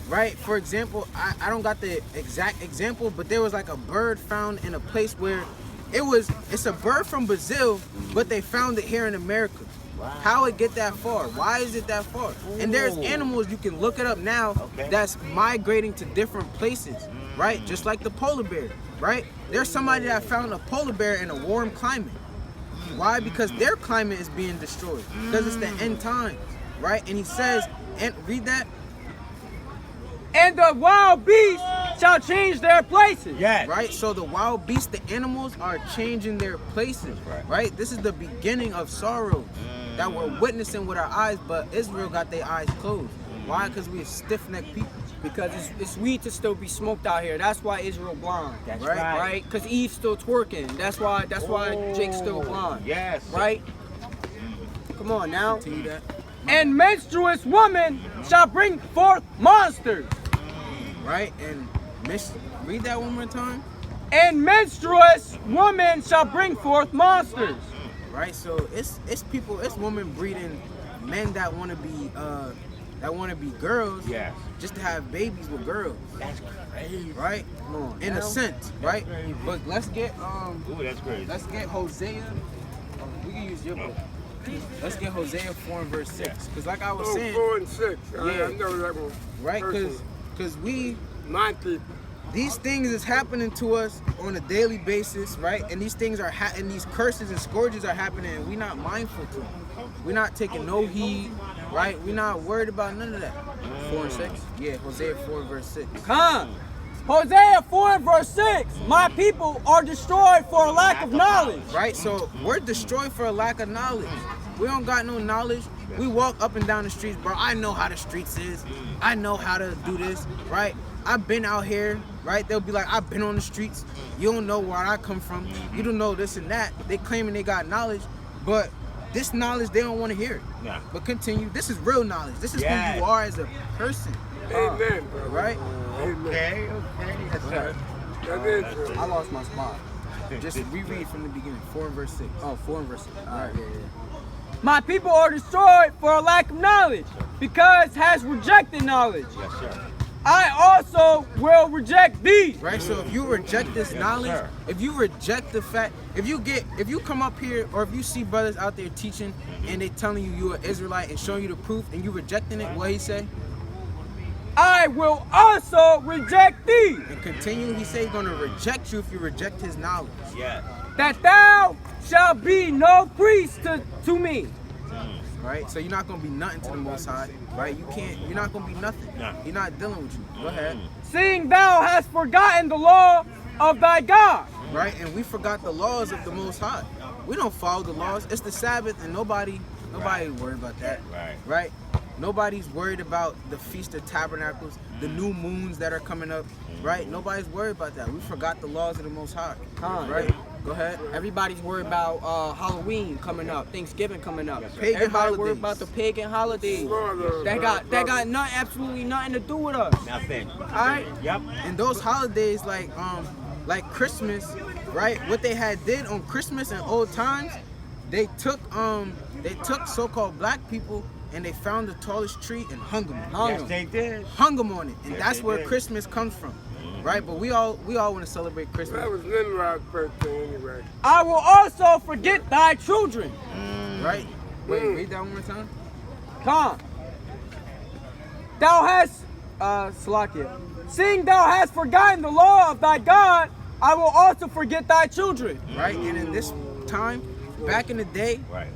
Right? For example, I don't got the exact example, but there was like a bird found in a place where it's a bird from Brazil, but they found it here in America. How it get that far? Why is it that far? And there's animals, you can look it up now, that's migrating to different places, right? Just like the polar bear, right? There's somebody that found a polar bear in a warm climate. Why? Because their climate is being destroyed. Because it's the end times, right? And he says, and read that. And the wild beasts shall change their places. Yes. Right? So the wild beasts, the animals are changing their places. Right? This is the beginning of sorrows that we're witnessing with our eyes, but Israel got their eyes closed. Why? Because we're stiff-necked people. Because it's weed to still be smoked out here. That's why Israel blind. That's Right. right. Right? Because Eve's still twerking. That's why Jake's still blind. Yes. Right? Come on now. Continue that. And menstruous woman shall bring forth monsters. Right? And read that one more time. And menstruous woman shall bring forth monsters. Right? So it's people, it's women breeding men that want to be girls. Yes. Just to have babies with girls. That's crazy. Right? In a sense, right? crazy. But let's get Ooh, that's crazy. let's get Hosea. We can use your book. Let's get Hosea 4 and verse 6. Because like I was saying, 4 and 6. Yeah. I know that one. right? personally. Because we, My people. these things is happening to us on a daily basis, right? And these things are and these curses and scourges are happening, and we're not mindful to them. We're not taking no heed, right? We're not worried about none of that. 4 and 6? Yeah, Hosea 4 verse 6. Come. Hosea 4 and verse 6. My people are destroyed for a lack of knowledge. Right? So we're destroyed for a lack of knowledge. We don't got no knowledge. We walk up and down the streets, bro. I know how the streets is. I know how to do this, right? I've been out here, right? They'll be like, I've been on the streets. You don't know where I come from. You don't know this and that. They claiming they got knowledge, but this knowledge, they don't want to hear it. Yeah. But continue. This is real knowledge. This is Yes. who you are as a person, Amen, brother. right? Okay. Yes, sir. That is true. I lost my spot. Just reread from the beginning. 4 and verse 6. Oh, 4 and verse 6. All right, yeah. My people are destroyed for a lack of knowledge, because has rejected knowledge. Yes, sir. I also will reject thee. Right, so if you reject this knowledge, sir. if you reject the fact, if you come up here, or if you see brothers out there teaching and they telling you you're an Israelite and showing you the proof and you rejecting it, what he say? I will also reject thee, And continue, he say he's gonna reject you if you reject his knowledge. Yes. that thou shalt be no priest to me. Right? So you're not gonna be nothing to the Most High, right? You're not gonna be nothing. No. He's not dealing with you. Go ahead. Seeing thou hast forgotten the law of thy God. Right? And we forgot the laws of the Most High. We don't follow the laws. It's the Sabbath, and nobody worried about that. Right. Right? Nobody's worried about the Feast of Tabernacles, the new moons that are coming up, right? Nobody's worried about that. We forgot the laws of the Most High, right? Go ahead. Everybody's worried about Halloween coming up, Thanksgiving coming up. Pagan Everybody worried holidays. about the pagan holidays. Brother, That got absolutely nothing to do with us. Nothing. All right. Yep. And those holidays, like Christmas, right? What they had did on Christmas in old times, they took so-called black people and they found the tallest tree and hung them. Yes, they did. Hung them on it, and Yes, that's they where did. Christmas comes from, right? But we all want to celebrate Christmas, that was Nimrod's birthday anyway. I will also forget thy children. right? Wait, read that one more time. Come. Thou hast, Salakia. Seeing thou hast forgotten the law of thy God, I will also forget thy children. Right? And in this time, back in the day, Right.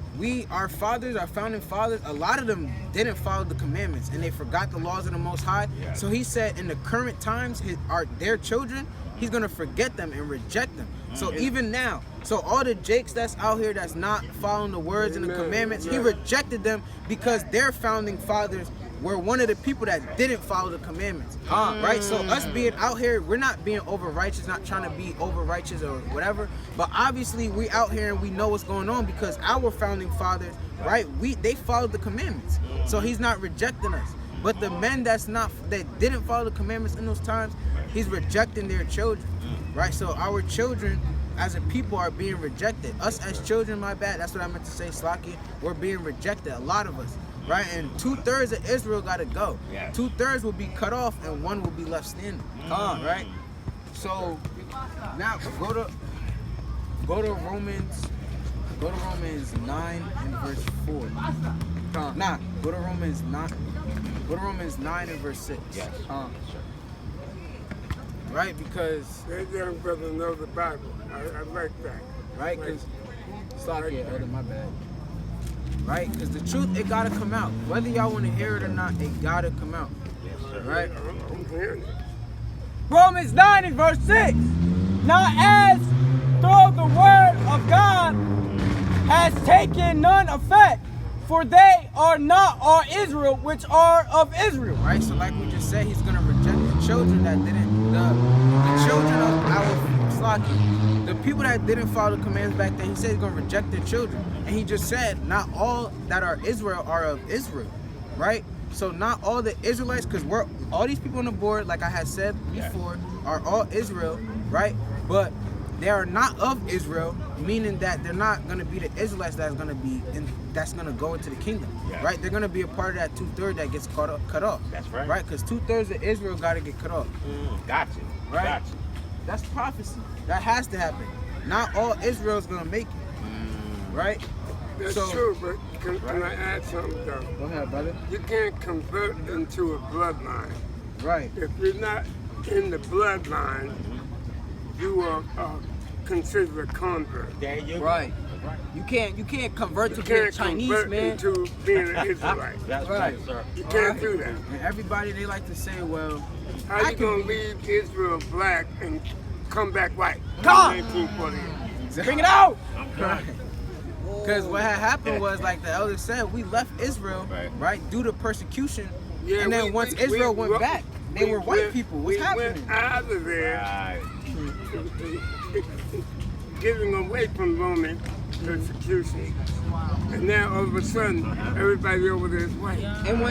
our fathers, our founding fathers, a lot of them didn't follow the commandments and they forgot the laws of the Most High. Yeah. So he said in the current times, their children, he's going to forget them and reject them. So even now, so all the Jakes that's out here that's not following the words and the commandments, he rejected them because their founding fathers were one of the people that didn't follow the commandments. Right? So us being out here, we're not being over righteous, not trying to be over righteous or whatever. But obviously we out here and we know what's going on because our founding fathers, right? They followed the commandments. So he's not rejecting us. But the men that didn't follow the commandments in those times, he's rejecting their children. Right? So our children as a people are being rejected. Us as children, my bad, that's what I meant to say, Slaki, we're being rejected, a lot of us. Right, and 2/3 of Israel gotta go. Yeah. 2/3 will be cut off, and one will be left standing. Right. So now go to Romans 9 and verse 4. Go to Romans 9. Go to Romans 9 and verse 6. Yes. Right, because That young brother knows the Bible. I like that. right, because Elder, my bad. Right, because the truth, it gotta come out. Whether y'all want to hear it or not, it gotta come out. Yes, sir. Right. I'm hearing it. Romans 9 and verse 6. Now as though the word of God has taken none effect, for they are not all Israel which are of Israel. Right? So like we just said, he's going to reject the children that didn't, the children of our Slaki, the people that didn't follow the commands back then. He said he's going to reject their children. And he just said, not all that are Israel are of Israel, right? So not all the Israelites, because we're all these people on the board, like I had said before, are all Israel, right? But they are not of Israel, meaning that they're not going to be the Israelites that's going to be that's going to go into the kingdom, right? They're going to be a part of that 2/3 that gets cut off. That's right. Right? Because 2/3 of Israel got to get cut off. Got you. Right? Got you. That's prophecy. That has to happen. Not all Israel is going to make it, right? That's So- true, but can I add something though? Go ahead, brother. You can't convert into a bloodline. Right. If you're not in the bloodline, you are considered a convert. There you go. Right. You can't convert You to be a can't Chinese, convert man. into being an Israelite. That's Right. right, sir. You can't do that. And everybody, they like to say, well, How I you can gonna be- leave Israel black and come back white? Come. 1948. Bring it out. because what had happened was, like the elder said, we left Israel, right, due to persecution. Yeah, and then once Israel went back, they were white people. What's happening? We went out of there, Right. getting away from Roman persecution. And now all of a sudden, everybody over there is white. And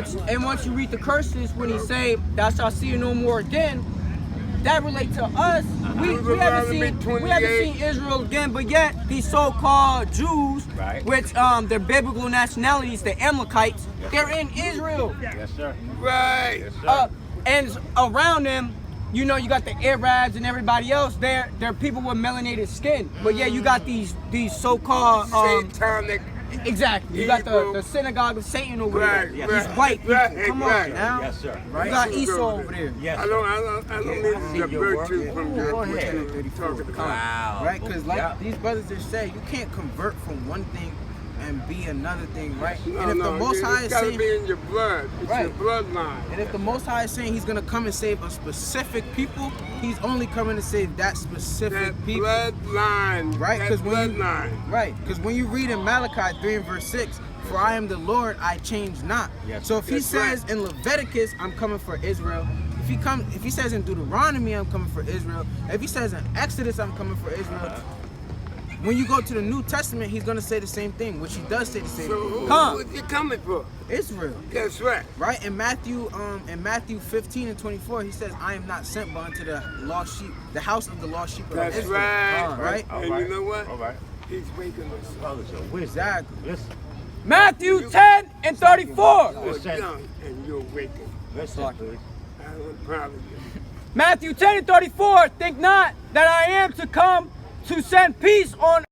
once you read the curses, when he say, "Thou shalt see no more again," that relate to us. We haven't seen Israel again, but yet these so-called Jews, Right. which their biblical nationalities, the Amalekites, they're in Israel. Yes, sir. Right. Yes, sir. And around them, you know, you got the Arabs and everybody else. They're people with melanated skin. But yeah, you got these so-called Satanic. exactly. You got the synagogue of Satan over Right, there. right, These white people. right, Come right. on now. Yes, sir. Right? You got Esau over there. Yes, I sir. don't need to divert you from Go your ahead. talking about. Wow. Right? Because like these brothers just said, you can't convert from one thing and be another thing, right? No, and if the Most High is it's gotta saying, be in your blood. It's your Right. bloodline. and if the Most High is saying He's gonna come and save a specific people, He's only coming to save that specific That people. bloodline. Right, That 'cause when you- bloodline. Right, because when you read in Malachi 3 and verse 6, for I am the Lord, I change not. Yes, so if he that's says in Leviticus, I'm coming for Israel. If he says in Deuteronomy, I'm coming for Israel. If he says in Exodus, I'm coming for Israel. When you go to the New Testament, he's gonna say the same thing, which he does say the same So thing. who is you coming for? Israel. That's right. Right? In Matthew 15 and 24, he says, I am not sent but unto the lost sheep, the house of the lost sheep of That's Israel. right. Right? All And right. you know what? All right. He's waking us up. Brothers of wisdom. Exactly. Listen. Matthew 10 and 34. You're Listen. young and you're waking. Listen, please. I'm proud of you. Matthew 10 and 34. Think not that I am to come to send peace on